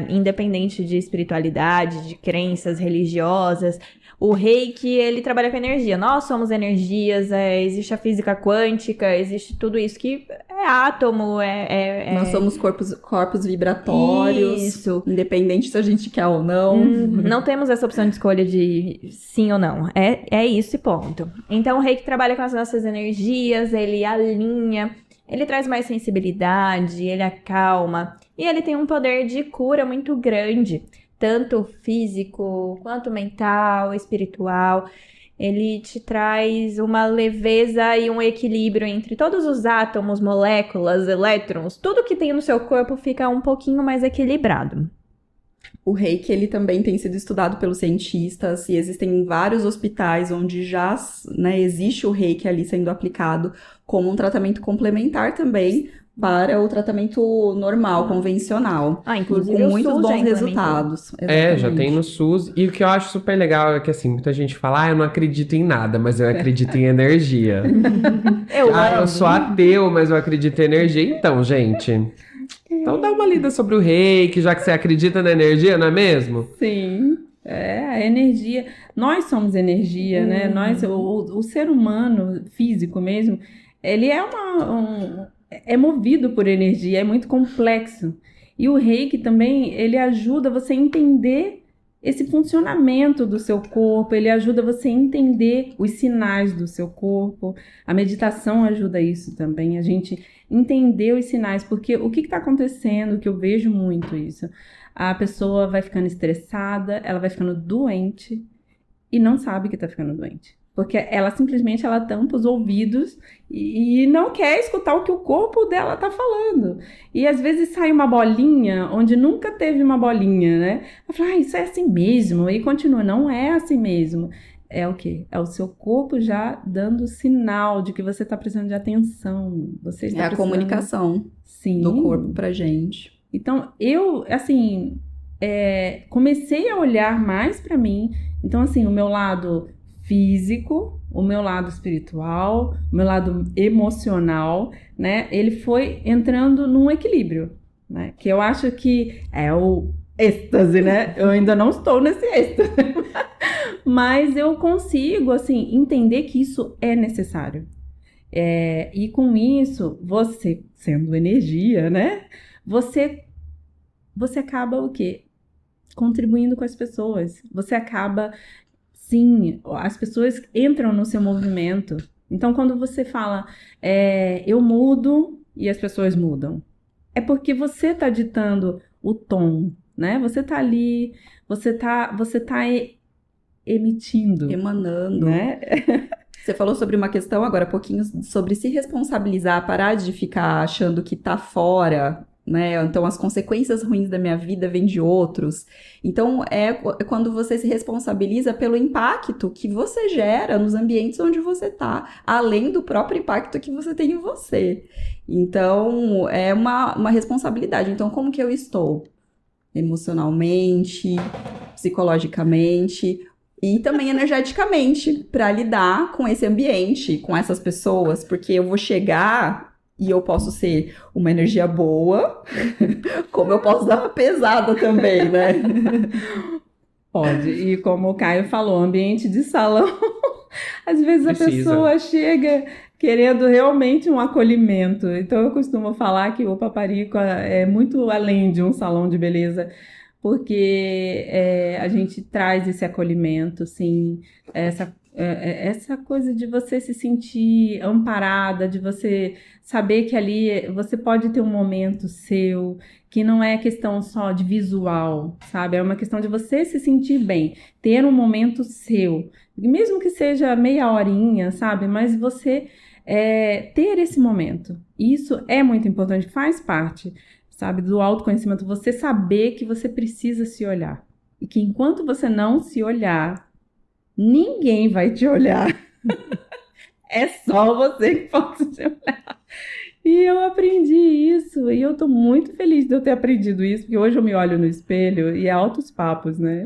independente de espiritualidade, de crenças religiosas. O reiki, ele trabalha com energia. Nós somos energias, existe a física quântica, existe tudo isso que é átomo, Nós somos corpos vibratórios, Isso. independente se a gente quer ou não. Não temos essa opção de escolha de sim ou não. É isso e ponto. Então, o reiki trabalha com as nossas energias, ele alinha, ele traz mais sensibilidade, ele acalma. E ele tem um poder de cura muito grande, tanto físico quanto mental, espiritual. Ele te traz uma leveza e um equilíbrio entre todos os átomos, moléculas, elétrons. Tudo que tem no seu corpo fica um pouquinho mais equilibrado. O reiki, ele também tem sido estudado pelos cientistas e existem vários hospitais onde já, né, existe o reiki ali sendo aplicado como um tratamento complementar também para o tratamento normal, convencional. Inclusive com o muitos SUS já bons implementou. resultados. Já Exatamente. tem no SUS. E o que eu acho super legal é que, assim, muita gente fala, eu não acredito em nada, mas eu acredito em energia. Eu sou ateu, mas eu acredito em energia. Então, gente, então dá uma lida sobre o reiki, já que você acredita na energia, não é mesmo? Sim, a energia. Nós somos energia, né? O ser humano físico mesmo, ele é movido por energia, é muito complexo. E o reiki também, ele ajuda você a entender esse funcionamento do seu corpo, ele ajuda você a entender os sinais do seu corpo. A meditação ajuda isso também, a gente entender os sinais, porque o que está acontecendo, que eu vejo muito isso, a pessoa vai ficando estressada, ela vai ficando doente e não sabe que está ficando doente. Porque ela simplesmente tampa os ouvidos e não quer escutar o que o corpo dela tá falando. E às vezes sai uma bolinha onde nunca teve uma bolinha, né? Ela fala, isso é assim mesmo. E continua, não é assim mesmo. É o quê? É o seu corpo já dando sinal de que você tá precisando de atenção. Você está É a precisando... comunicação Sim. do corpo pra gente. Então, eu, assim, comecei a olhar mais pra mim. Então, assim, o meu lado físico, o meu lado espiritual, o meu lado emocional, né? Ele foi entrando num equilíbrio, né? Que eu acho que é o êxtase, né? Eu ainda não estou nesse êxtase. Mas eu consigo, assim, entender que isso é necessário. E com isso, você, sendo energia, né? Você acaba o quê? Contribuindo com as pessoas. Você acaba... Sim, as pessoas entram no seu movimento. Então, quando você fala, eu mudo e as pessoas mudam, é porque você está ditando o tom, né? Você está ali, você tá emitindo. Emanando. Né? Você falou sobre uma questão agora há pouquinho sobre se responsabilizar, parar de ficar achando que tá fora, né? Então as consequências ruins da minha vida vêm de outros. Então é quando você se responsabiliza pelo impacto que você gera nos ambientes onde você tá, além do próprio impacto que você tem em você. Então é uma responsabilidade. Então como que eu estou? Emocionalmente, psicologicamente e também energeticamente para lidar com esse ambiente, com essas pessoas, porque eu vou chegar e eu posso ser uma energia boa, como eu posso dar uma pesada também, né? Pode. E como o Caio falou, ambiente de salão, às vezes a pessoa chega querendo realmente um acolhimento. Então eu costumo falar que o Paparico é muito além de um salão de beleza, porque a gente traz esse acolhimento, sim, essa coisa de você se sentir amparada, de você saber que ali você pode ter um momento seu, que não é questão só de visual, sabe? É uma questão de você se sentir bem, ter um momento seu, mesmo que seja meia horinha, sabe? Mas você ter esse momento. Isso é muito importante, faz parte. sabe? Do autoconhecimento, você saber que você precisa se olhar. E que enquanto você não se olhar, ninguém vai te olhar. É só você que pode te olhar. E eu aprendi isso, e eu tô muito feliz de eu ter aprendido isso, porque hoje eu me olho no espelho e é altos papos, né?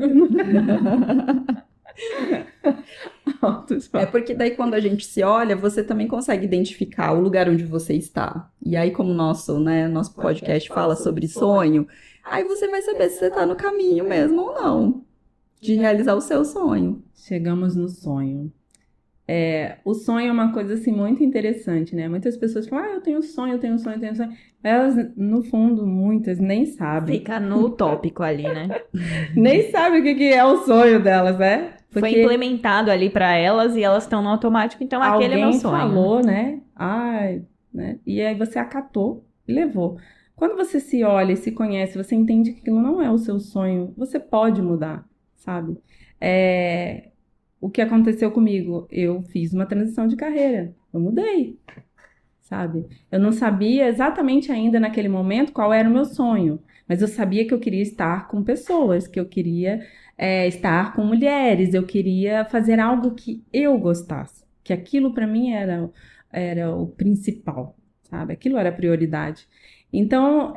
Altos É papos. porque daí quando a gente se olha, você também consegue identificar o lugar onde você está. E aí, como nosso podcast fala sobre sonho, aí você vai saber se você está no caminho mesmo ou não de realizar o seu sonho. Chegamos no sonho. O sonho é uma coisa assim muito interessante, né? Muitas pessoas falam, eu tenho sonho, eu tenho sonho, eu tenho sonho. Elas, no fundo, muitas nem sabem. Fica no tópico ali, né? Nem sabem o que é o sonho delas, né? Foi implementado ali pra elas e elas estão no automático, então aquele é meu alguém sonho. falou, né? Ai, né? E aí você acatou e levou. Quando você se olha e se conhece, você entende que aquilo não é o seu sonho, você pode mudar, sabe? O que aconteceu comigo? Eu fiz uma transição de carreira, eu mudei, sabe? Eu não sabia exatamente ainda naquele momento qual era o meu sonho, mas eu sabia que eu queria estar com pessoas, que eu queria estar com mulheres, eu queria fazer algo que eu gostasse, que aquilo para mim era o principal, sabe? Aquilo era a prioridade. Então,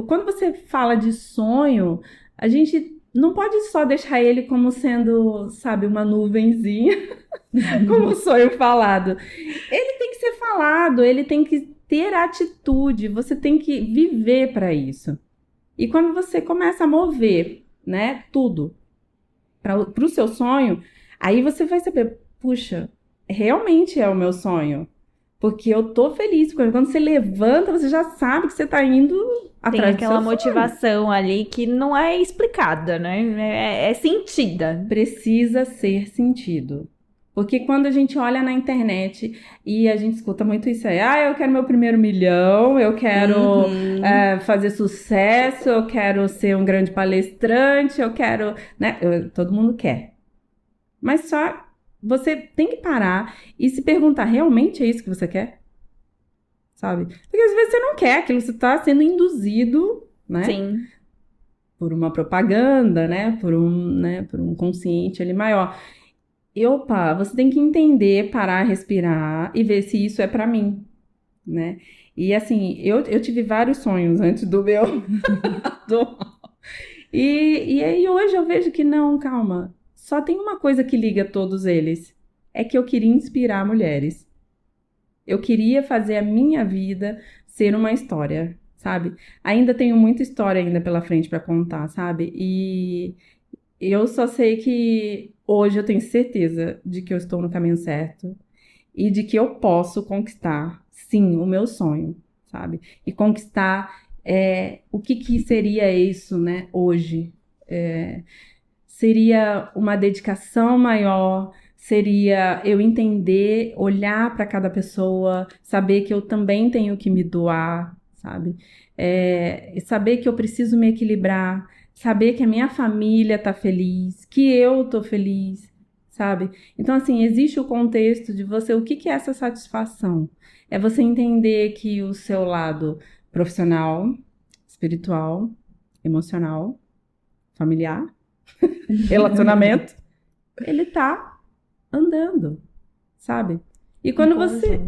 quando você fala de sonho, a gente não pode só deixar ele como sendo, sabe, uma nuvenzinha, como um sonho falado. Ele tem que ser falado, ele tem que ter atitude, você tem que viver para isso. E quando você começa a mover, né, tudo para o seu sonho, aí você vai saber, puxa, realmente é o meu sonho. Porque eu tô feliz, porque quando você levanta, você já sabe que você tá indo atrás Tem do aquela seu sonho. motivação ali que não é explicada, né? É sentida. Precisa ser sentido. Porque quando a gente olha na internet e a gente escuta muito isso aí, eu quero meu primeiro milhão, eu quero fazer sucesso, eu quero ser um grande palestrante, eu quero, né? Todo mundo quer. Mas só você tem que parar e se perguntar, realmente é isso que você quer? Sabe? Porque às vezes você não quer aquilo, você está sendo induzido, né? Sim. Por uma propaganda, né? Por um consciente ali maior. E, você tem que entender, parar, respirar e ver se isso é pra mim, né? E assim, eu tive vários sonhos antes do meu atual. E aí hoje eu vejo que não, calma. Só tem uma coisa que liga todos eles. É que eu queria inspirar mulheres. Eu queria fazer a minha vida ser uma história, sabe? Ainda tenho muita história ainda pela frente pra contar, sabe? E eu só sei que hoje eu tenho certeza de que eu estou no caminho certo e de que eu posso conquistar, sim, o meu sonho, sabe? E conquistar o que seria isso, né, hoje. Seria uma dedicação maior, seria eu entender, olhar para cada pessoa, saber que eu também tenho que me doar, sabe? Saber que eu preciso me equilibrar, saber que a minha família tá feliz, que eu tô feliz, sabe? Então, assim, existe o contexto de você, o que é essa satisfação? É você entender que o seu lado profissional, espiritual, emocional, familiar, relacionamento, ele tá andando, sabe? E quando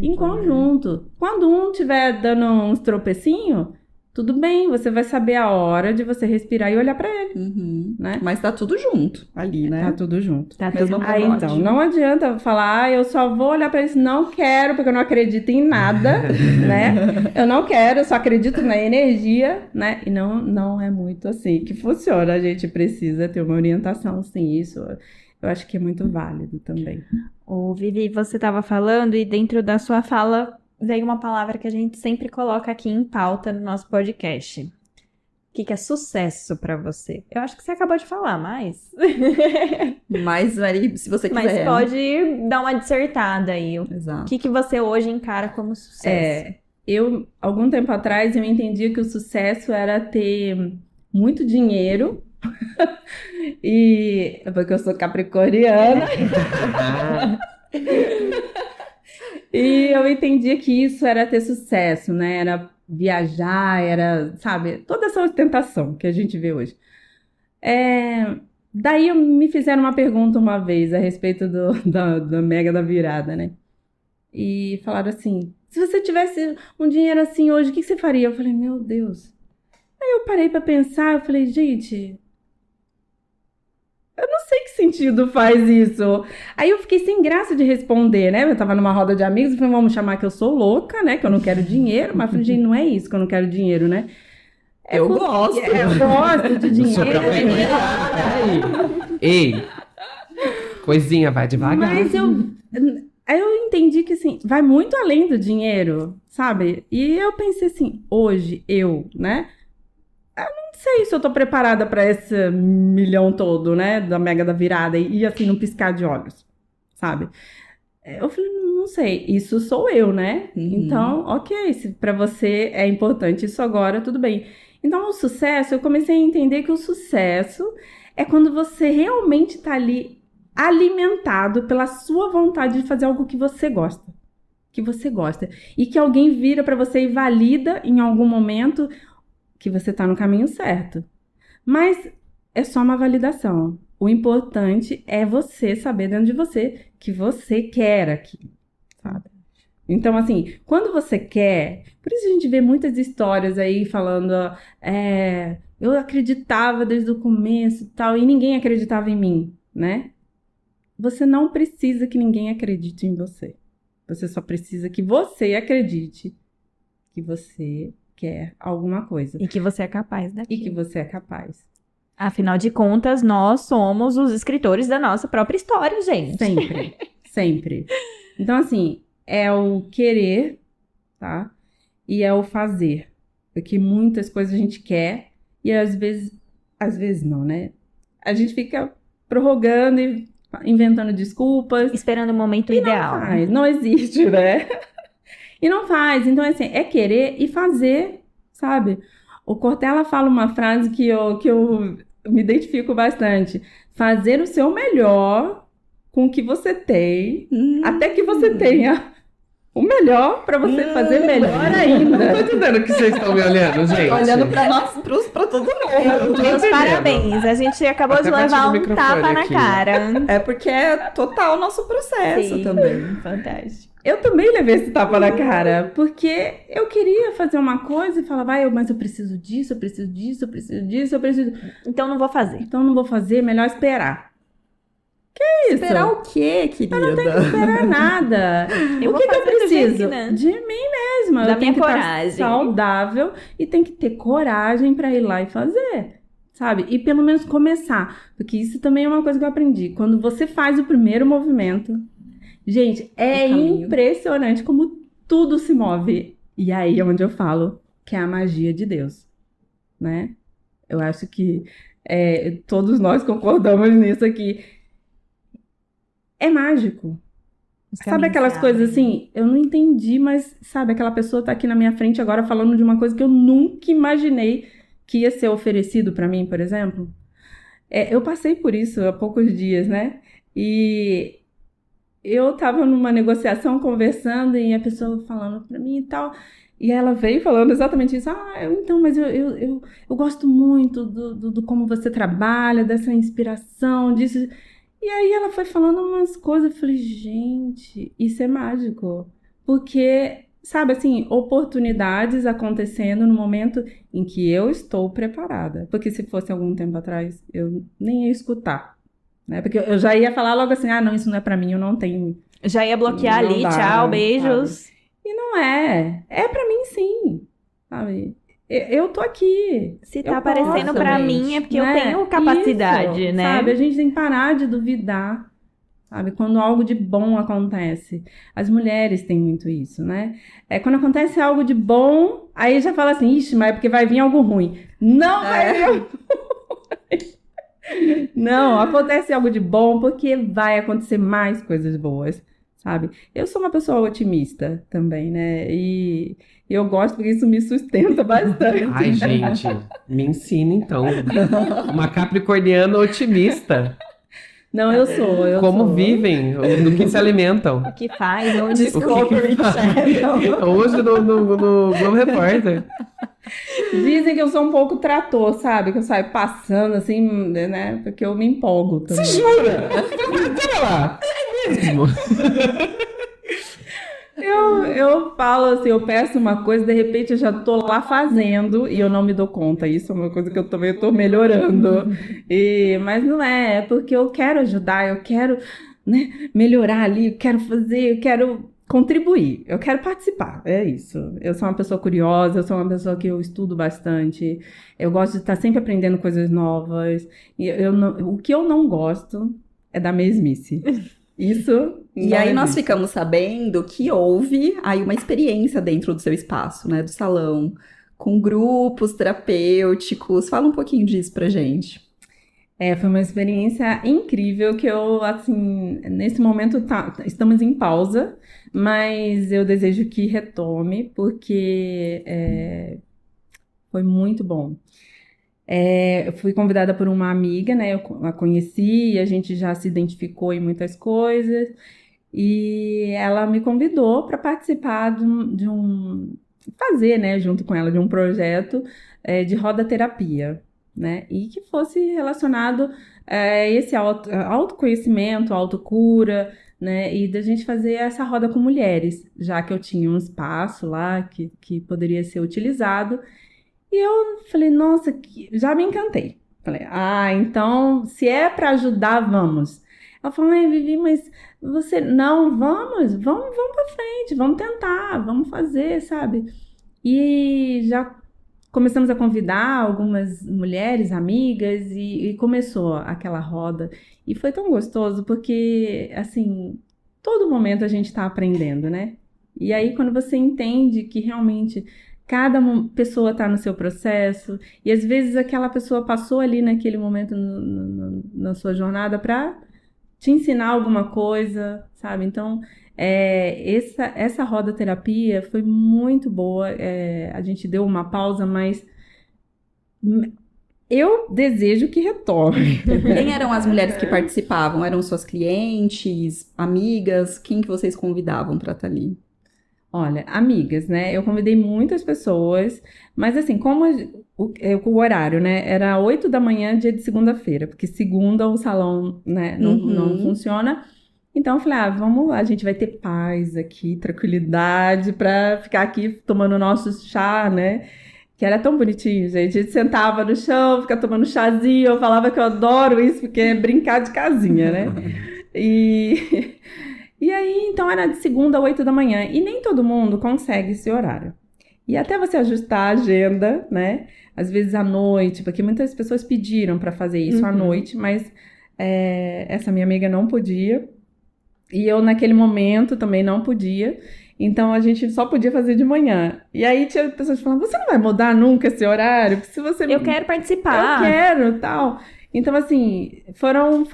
em conjunto, quando um tiver dando uns tropecinhos, tudo bem, você vai saber a hora de você respirar e olhar pra ele, né? Mas tá tudo junto ali, né? Tá tudo junto. Tá Mesmo tudo pacote. Então, não adianta falar, eu só vou olhar pra isso, não quero, porque eu não acredito em nada, né? Eu não quero, eu só acredito na energia, né? E não é muito assim que funciona, a gente precisa ter uma orientação, sim, isso eu acho que é muito válido também. Vivi, você estava falando e dentro da sua fala veio uma palavra que a gente sempre coloca aqui em pauta no nosso podcast. O que é sucesso para você? Eu acho que você acabou de falar, mas... Mas aí, se você quiser. Mas pode dar uma dissertada aí. Exato. O que você hoje encara como sucesso? Algum tempo atrás, eu entendi que o sucesso era ter muito dinheiro. E porque eu sou capricorniana. E eu entendi que isso era ter sucesso, né? Era viajar, era, sabe, toda essa ostentação que a gente vê hoje. Daí me fizeram uma pergunta uma vez a respeito da mega da virada, né? E falaram assim, se você tivesse um dinheiro assim hoje, o que você faria? Eu falei, meu Deus. Aí eu parei pra pensar, eu falei, gente, eu não sei que sentido faz isso. Aí eu fiquei sem graça de responder, né? Eu tava numa roda de amigos, eu falei, vamos chamar que eu sou louca, né? Que eu não quero dinheiro. Mas eu falei, gente, não é isso que eu não quero dinheiro, né? Eu gosto. Eu gosto de dinheiro. Ei, coisinha, vai devagar. Mas aí eu entendi que, assim, vai muito além do dinheiro, sabe? E eu pensei assim, hoje, né? Eu não sei se eu tô preparada para esse milhão todo, né? Da mega da virada e assim, num piscar de olhos, sabe? Eu falei, não sei, isso sou eu, né? Então, ok, se para você é importante isso agora, tudo bem. Então, o sucesso, eu comecei a entender que o sucesso é quando você realmente tá ali alimentado pela sua vontade de fazer algo que você gosta. E que alguém vira para você e valida em algum momento que você tá no caminho certo. Mas é só uma validação. O importante é você saber dentro de você que você quer aquilo, sabe? Então, assim, quando você quer... Por isso a gente vê muitas histórias aí falando... eu acreditava desde o começo e tal, e ninguém acreditava em mim, né? Você não precisa que ninguém acredite em você. Você só precisa que você acredite que você quer alguma coisa. E que você é capaz E daquilo. que você é capaz. Afinal de contas, nós somos os escritores da nossa própria história, gente. Sempre. Sempre. Então, assim, é o querer, tá? E é o fazer. Porque muitas coisas a gente quer e às vezes não, né? A gente fica prorrogando e inventando desculpas. Esperando o momento ideal. Não existe, né? E não faz. Então, assim, é querer e fazer, sabe? O Cortella fala uma frase que eu me identifico bastante. Fazer o seu melhor com o que você tem, até que você tenha o melhor para você fazer melhor ainda. Não tô entendendo que vocês estão me olhando, gente. Olhando pra nós, pra todo mundo. Meus parabéns, a gente acabou Até de levar bati no um microfone tapa na aqui. cara. É porque é total o nosso processo Sim. também. Fantástico. Eu também levei esse tapa na cara, porque eu queria fazer uma coisa e falava, mas eu preciso disso, eu preciso disso, eu preciso disso, eu preciso... Então não vou fazer. Então não vou fazer, melhor esperar. Que isso? Esperar o quê, querida? Não tem que esperar nada. Eu O vou que eu fazer do jeito preciso? que dá. De mim mesma. Da Eu tenho minha que coragem. estar saudável e tem que ter coragem para ir lá e fazer. Sabe? E pelo menos começar. Porque isso também é uma coisa que eu aprendi. Quando você faz o primeiro movimento, gente, é O caminho. impressionante como tudo se move. E aí é onde eu falo que é a magia de Deus, né? Eu acho que todos nós concordamos nisso aqui. É mágico. Sabe aquelas coisas assim? Eu não entendi, mas sabe, aquela pessoa tá aqui na minha frente agora falando de uma coisa que eu nunca imaginei que ia ser oferecido pra mim, por exemplo. Eu passei por isso há poucos dias, né? E eu tava numa negociação conversando e a pessoa falando pra mim e tal. E ela veio falando exatamente isso. Mas eu gosto muito do como você trabalha, dessa inspiração, disso. E aí ela foi falando umas coisas, eu falei, gente, isso é mágico. Porque, sabe assim, oportunidades acontecendo no momento em que eu estou preparada. Porque se fosse algum tempo atrás, eu nem ia escutar, né? Porque eu já ia falar logo assim, não, isso não é pra mim, eu não tenho. Já ia bloquear Não ali, dá, tchau, beijos. sabe? E não é. É pra mim sim, sabe? Eu tô aqui. Se Eu tá aparecendo posso, pra gente, mim é porque eu né? tenho capacidade, Isso, né? Sabe? A gente tem que parar de duvidar, sabe? Quando algo de bom acontece. As mulheres têm muito isso, né? Quando acontece algo de bom, aí já fala assim, ixi, mas é porque vai vir algo ruim. Não vai vir algo ruim. Não, acontece algo de bom porque vai acontecer mais coisas boas, sabe? Eu sou uma pessoa otimista também, né? E eu gosto porque isso me sustenta bastante. Ai, gente, me ensina então. Uma capricorniana otimista. Não, eu sou. Como vivem, do que se alimentam. O que faz, onde Discovery Channel. Hoje no Globo Repórter. Dizem que eu sou um pouco trator, sabe? Que eu saio passando assim, né? Porque eu me empolgo também. Você jura? Pera lá. É mesmo? Eu falo assim, eu peço uma coisa, de repente eu já tô lá fazendo e eu não me dou conta. Isso é uma coisa que eu também tô melhorando. Mas não é porque eu quero ajudar, eu quero, né, melhorar ali, eu quero fazer, eu quero contribuir, eu quero participar. É isso. Eu sou uma pessoa curiosa, eu sou uma pessoa que eu estudo bastante, eu gosto de estar sempre aprendendo coisas novas. E o que eu não gosto é da mesmice. Isso. E aí nós ficamos sabendo que houve aí uma experiência dentro do seu espaço, né, do salão, com grupos terapêuticos. Fala um pouquinho disso pra gente. Foi uma experiência incrível que eu, assim, nesse momento estamos em pausa, mas eu desejo que retome, porque foi muito bom. Eu fui convidada por uma amiga, né? Eu a conheci e a gente já se identificou em muitas coisas. E ela me convidou para participar fazer, né, junto com ela, de um projeto de roda terapia, né? E que fosse relacionado a esse autoconhecimento, autocura, né? E da gente fazer essa roda com mulheres, já que eu tinha um espaço lá que poderia ser utilizado. E eu falei, nossa, já me encantei. Falei, então, se é para ajudar, vamos. Ela falou, Vivi, mas você... Não, vamos para frente, vamos tentar, vamos fazer, sabe? E já começamos a convidar algumas mulheres, amigas, e começou aquela roda. E foi tão gostoso, porque, assim, todo momento a gente está aprendendo, né? E aí, quando você entende que realmente cada pessoa está no seu processo, e às vezes aquela pessoa passou ali naquele momento na sua jornada para te ensinar alguma coisa, sabe? Então, essa roda terapia foi muito boa. A gente deu uma pausa, mas eu desejo que retome. Quem eram as mulheres que participavam? Eram suas clientes, amigas? Quem que vocês convidavam para estar ali? Olha, amigas, né? Eu convidei muitas pessoas, mas assim, como o horário, né? Era 8 da manhã, dia de segunda-feira, porque segunda o salão, né, não funciona. Então eu falei, a gente vai ter paz aqui, tranquilidade, pra ficar aqui tomando nosso chá, né? Que era tão bonitinho, gente. A gente sentava no chão, ficava tomando chazinho. Eu falava que eu adoro isso, porque é brincar de casinha, né? E aí, então, era de segunda a 8 da manhã. E nem todo mundo consegue esse horário. E até você ajustar a agenda, né? Às vezes à noite, porque muitas pessoas pediram para fazer isso à noite, mas essa minha amiga não podia. E eu, naquele momento, também não podia. Então, a gente só podia fazer de manhã. E aí, tinha pessoas falando, você não vai mudar nunca esse horário? Porque se você... Eu quero participar. Eu quero, tal... Então, assim, foram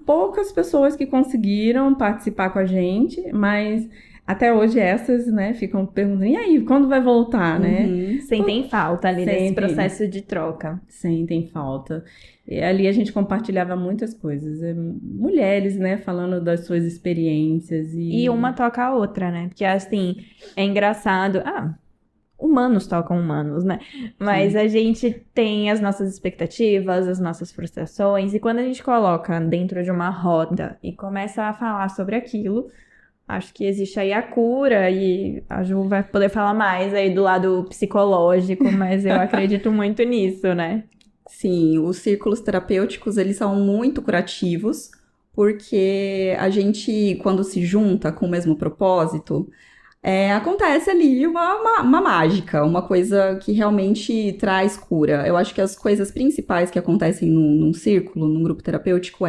poucas pessoas que conseguiram participar com a gente, mas até hoje essas, né, ficam perguntando, e aí, quando vai voltar, né? Sentem falta ali nesse processo de troca. Sentem falta. E ali a gente compartilhava muitas coisas. Mulheres, né, falando das suas experiências. E uma toca a outra, né? Porque, assim, é engraçado... humanos tocam humanos, né? Mas a gente tem as nossas expectativas, as nossas frustrações, e quando a gente coloca dentro de uma roda e começa a falar sobre aquilo, acho que existe aí a cura, e a Ju vai poder falar mais aí do lado psicológico, mas eu acredito muito nisso, né? Sim, os círculos terapêuticos, eles são muito curativos, porque a gente, quando se junta com o mesmo propósito... acontece ali uma mágica, uma coisa que realmente traz cura. Eu acho que as coisas principais que acontecem num círculo, num grupo terapêutico,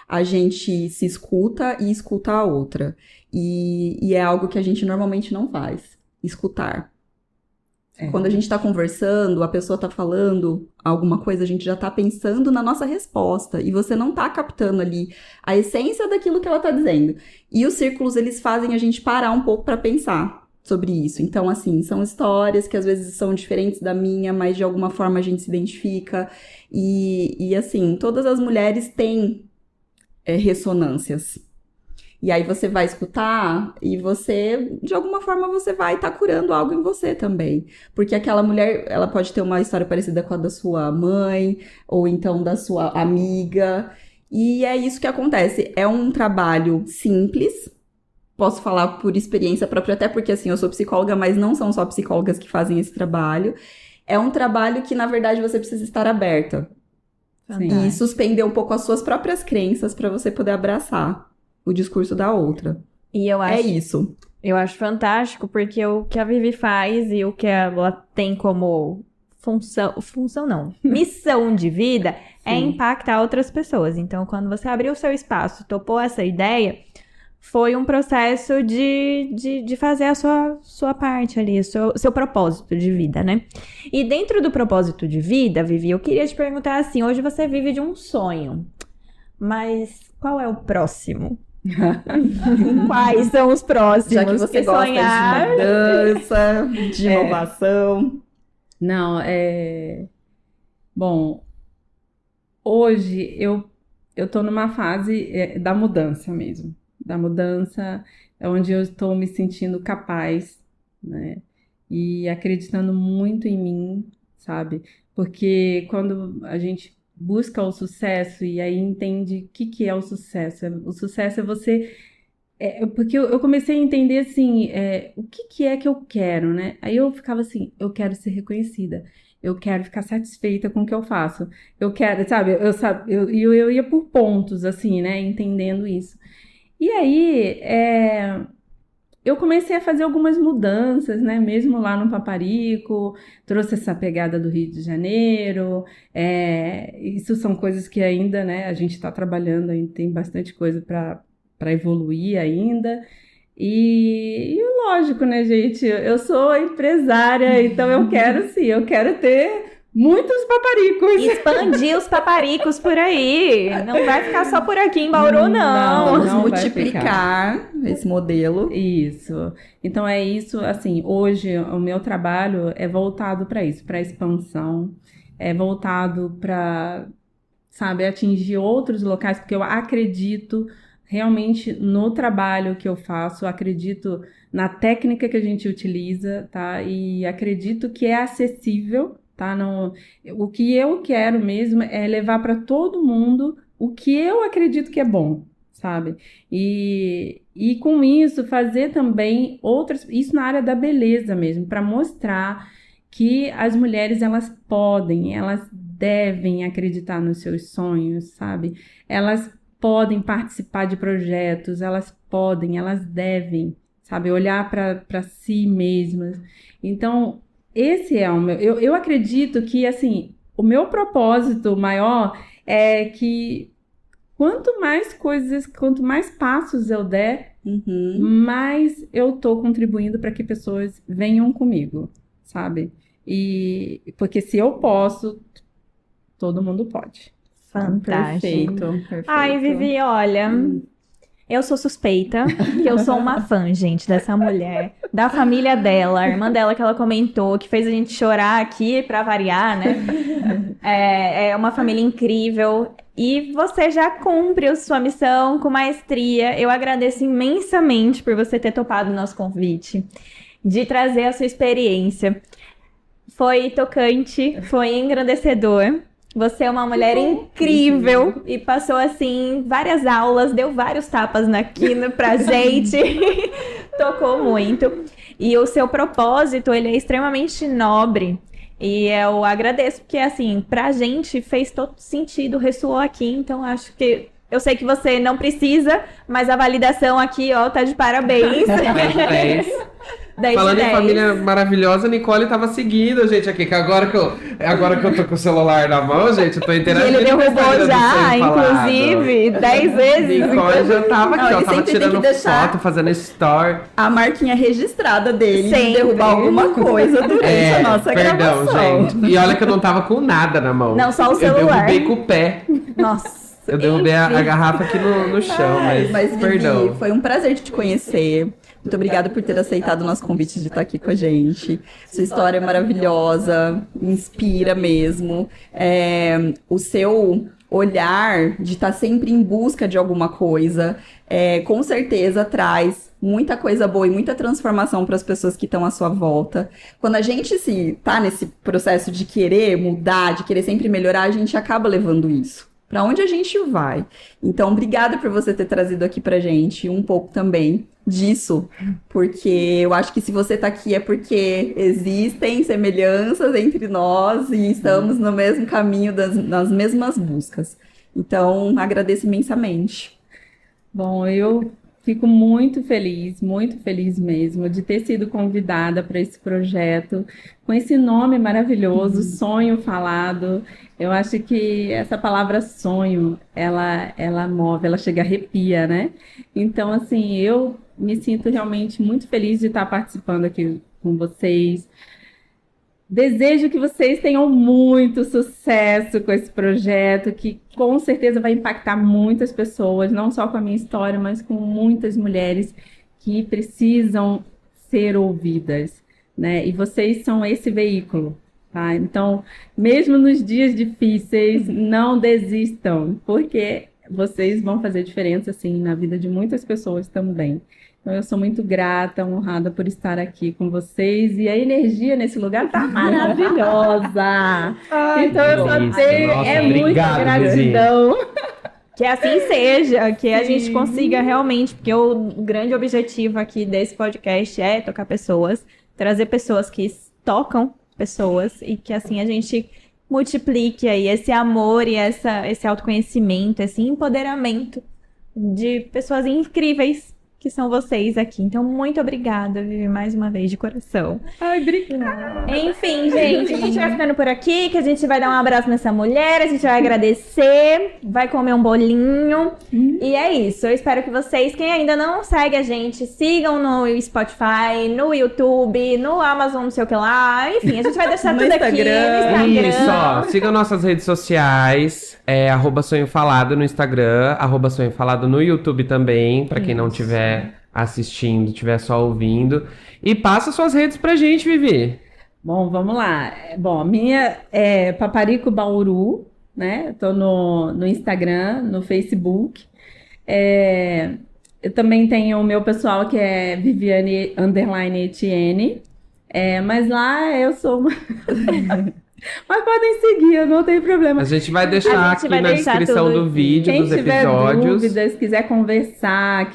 a gente se escuta e escuta a outra. E é algo que a gente normalmente não faz, escutar. Quando a gente está conversando, a pessoa está falando alguma coisa, a gente já está pensando na nossa resposta. E você não está captando ali a essência daquilo que ela está dizendo. E os círculos, eles fazem a gente parar um pouco para pensar sobre isso. Então, assim, são histórias que às vezes são diferentes da minha, mas de alguma forma a gente se identifica. E assim, todas as mulheres têm ressonâncias. E aí você vai escutar e você, de alguma forma, você vai estar curando algo em você também. Porque aquela mulher, ela pode ter uma história parecida com a da sua mãe, ou então da sua amiga. E é isso que acontece. É um trabalho simples. Posso falar por experiência própria, até porque, assim, eu sou psicóloga, mas não são só psicólogas que fazem esse trabalho. É um trabalho que, na verdade, você precisa estar aberta. Sim. E suspender um pouco as suas próprias crenças para você poder abraçar o discurso da outra. E eu É acho, isso. eu acho fantástico, porque o que a Vivi faz e o que ela tem como função não, missão de vida é Sim. impactar outras pessoas. Então, quando você abriu o seu espaço, topou essa ideia, foi um processo de fazer a sua parte ali, o seu propósito de vida, né? E dentro do propósito de vida, Vivi, eu queria te perguntar assim, hoje você vive de um sonho, mas qual é o próximo? Quais são os próximos? Já que você gosta sonhar... de mudança, de inovação. Não, Bom, hoje eu tô numa fase da mudança mesmo. Da mudança, onde eu estou me sentindo capaz, né? E acreditando muito em mim, sabe? Porque quando a gente busca o sucesso e aí entende o que é o sucesso. O sucesso é você... porque eu comecei a entender, assim, o que é que eu quero, né? Aí eu ficava assim, eu quero ser reconhecida. Eu quero ficar satisfeita com o que eu faço. Eu quero, sabe? Eu ia por pontos, assim, né? Entendendo isso. E aí, eu comecei a fazer algumas mudanças, né? Mesmo lá no Paparico, trouxe essa pegada do Rio de Janeiro. Isso são coisas que ainda, né? A gente está trabalhando, ainda tem bastante coisa para evoluir ainda. E lógico, né, gente? Eu sou empresária, então eu quero ter muitos paparicos. Expandir os paparicos por aí. Não vai ficar só por aqui em Bauru, não. Vamos não vai multiplicar esse modelo. Isso. Então é isso, assim, hoje o meu trabalho é voltado para isso, para expansão, é voltado para, sabe, atingir outros locais, porque eu acredito realmente no trabalho que eu faço, acredito na técnica que a gente utiliza, tá? E acredito que é acessível, tá? Não, o que eu quero mesmo é levar para todo mundo o que eu acredito que é bom, sabe? E com isso fazer também isso na área da beleza mesmo, para mostrar que as mulheres elas devem acreditar nos seus sonhos, sabe? Elas podem participar de projetos, elas devem, sabe, olhar para si mesmas. Então, esse é o meu... Eu acredito que, assim, o meu propósito maior é que quanto mais passos eu der, mais eu tô contribuindo para que pessoas venham comigo, sabe? E porque se eu posso, todo mundo pode. Fantástico. Perfeito. Ai, Vivi, olha, eu sou suspeita, que eu sou uma fã, gente, dessa mulher, da família dela, a irmã dela que ela comentou, que fez a gente chorar aqui pra variar, né? É uma família incrível e você já cumpre a sua missão com maestria. Eu agradeço imensamente por você ter topado o nosso convite, de trazer a sua experiência. Foi tocante, foi engrandecedor. Você é uma mulher incrível e passou, assim, várias aulas, deu vários tapas na quina pra gente, tocou muito. E o seu propósito, ele é extremamente nobre e eu agradeço, porque, assim, pra gente fez todo sentido, ressoou aqui, então acho que... Eu sei que você não precisa, mas a validação aqui, ó, tá de parabéns. 10 Falando de em 10. família maravilhosa, a Nicole tava seguindo, gente, aqui, que agora que eu tô com o celular na mão, gente, eu tô interagindo. Ele derrubou com o Instagram do já, Sonho Falado. inclusive, 10 vezes. Nicole já tava aqui, Não, ó, e tava sempre tem tirando que deixar- foto, fazendo story. A marquinha registrada dele Sempre. de derrubar alguma coisa durante a nossa perdão, gravação. gente. E olha que eu não tava com nada na mão. Não, só o Eu celular. derrubei com o pé. Nossa. Eu derrubei a enfim. garrafa aqui no chão, mas Vivi, perdão. foi um prazer te conhecer. Muito obrigada por ter aceitado o nosso convite de estar aqui com a gente. Sua história é maravilhosa, inspira mesmo. O seu olhar de estar sempre em busca de alguma coisa, com certeza traz muita coisa boa e muita transformação para as pessoas que estão à sua volta. Quando a gente tá nesse processo de querer mudar, de querer sempre melhorar, a gente acaba levando isso. Para onde a gente vai? Então, obrigada por você ter trazido aqui pra gente um pouco também disso, porque eu acho que se você tá aqui é porque existem semelhanças entre nós e estamos no mesmo caminho, nas mesmas buscas. Então, agradeço imensamente. Bom, eu fico muito feliz mesmo de ter sido convidada para esse projeto, com esse nome maravilhoso, Sonho Falado. Eu acho que essa palavra sonho, ela move, ela chega a arrepia, né? Então, assim, eu me sinto realmente muito feliz de estar participando aqui com vocês. Desejo que vocês tenham muito sucesso com esse projeto, que com certeza vai impactar muitas pessoas, não só com a minha história, mas com muitas mulheres que precisam ser ouvidas, né? E vocês são esse veículo, tá? Então, mesmo nos dias difíceis, não desistam, porque vocês vão fazer diferença, assim, na vida de muitas pessoas também. Então, eu sou muito grata, honrada por estar aqui com vocês. E a energia nesse lugar tá maravilhosa. Então, eu só tenho muita gratidão. Que assim seja, que a gente consiga realmente, porque o grande objetivo aqui desse podcast é tocar pessoas, trazer pessoas que tocam pessoas e que assim a gente multiplique aí esse amor e esse autoconhecimento, esse empoderamento de pessoas incríveis que são vocês aqui. Então, muito obrigada, Vivi, mais uma vez, de coração. Ai, obrigada. Enfim, gente, a gente vai ficando por aqui, que a gente vai dar um abraço nessa mulher, a gente vai agradecer, vai comer um bolinho. E é isso. Eu espero que vocês, quem ainda não segue a gente, sigam no Spotify, no YouTube, no Amazon, não sei o que lá. Enfim, a gente vai deixar tudo aqui no Instagram. Isso, ó. Sigam nossas redes sociais, @Sonho Falado no Instagram, @Sonho Falado no YouTube também, pra quem não tiver assistindo, estiver só ouvindo. E passa suas redes pra gente, Vivi. Bom, vamos lá. Bom, a minha é Paparico Bauru, né? Eu tô no Instagram, no Facebook. Eu também tenho o meu pessoal que é Viviane_Etienne. Mas lá eu sou uma... Mas podem seguir, não tem problema. A gente vai deixar aqui na descrição do vídeo, Quem dos tiver episódios. dúvidas, quiser conversar,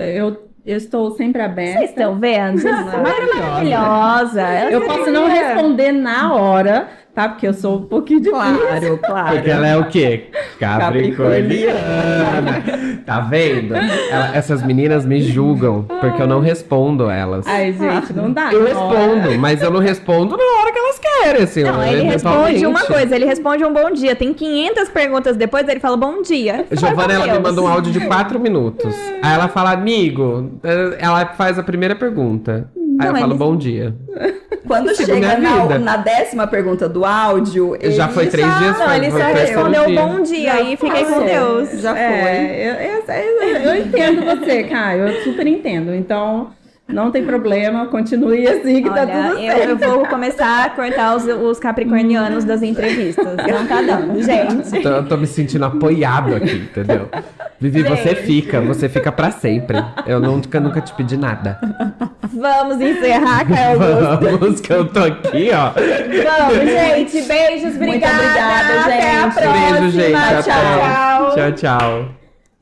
eu estou sempre aberta. Vocês estão vendo? Maravilhosa. Eu posso não responder na hora, tá? Porque eu sou um pouquinho difícil. Claro. Porque ela é o quê? Capricorniana. Tá vendo? Essas meninas me julgam, porque eu não respondo elas. Ai, gente, não dá. Eu respondo, mas eu não respondo na hora que elas querem, assim. Não, ele responde uma coisa, ele responde um bom dia. Tem 500 perguntas depois, ele fala bom dia. Giovana, ela me manda um áudio de 4 minutos. Aí ela fala, amigo, ela faz a primeira pergunta. Aí eu falo bom dia. Quando chega na 10ª pergunta do áudio, ele já foi 3 dias. Não, ele só respondeu bom dia e fiquei com Deus. Já foi. Eu entendo você, Caio, eu super entendo. Então, não tem problema, continue assim que tá tudo certo. Eu vou começar a cortar os capricornianos das entrevistas. Não tá dando, gente. Eu tô me sentindo apoiado aqui, entendeu? Vivi, você fica pra sempre. Eu nunca te pedi nada. Vamos encerrar, Caio Augusto. Vamos, que eu tô aqui, ó. Vamos, gente. Beijos, obrigada. Muito obrigada, gente. Até a próxima. Beijo, gente. Tchau. Tchau, tchau.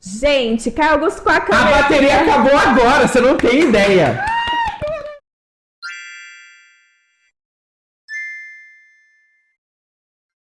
Gente, Caio Augusto com a câmera. A bateria acabou agora, você não tem ideia.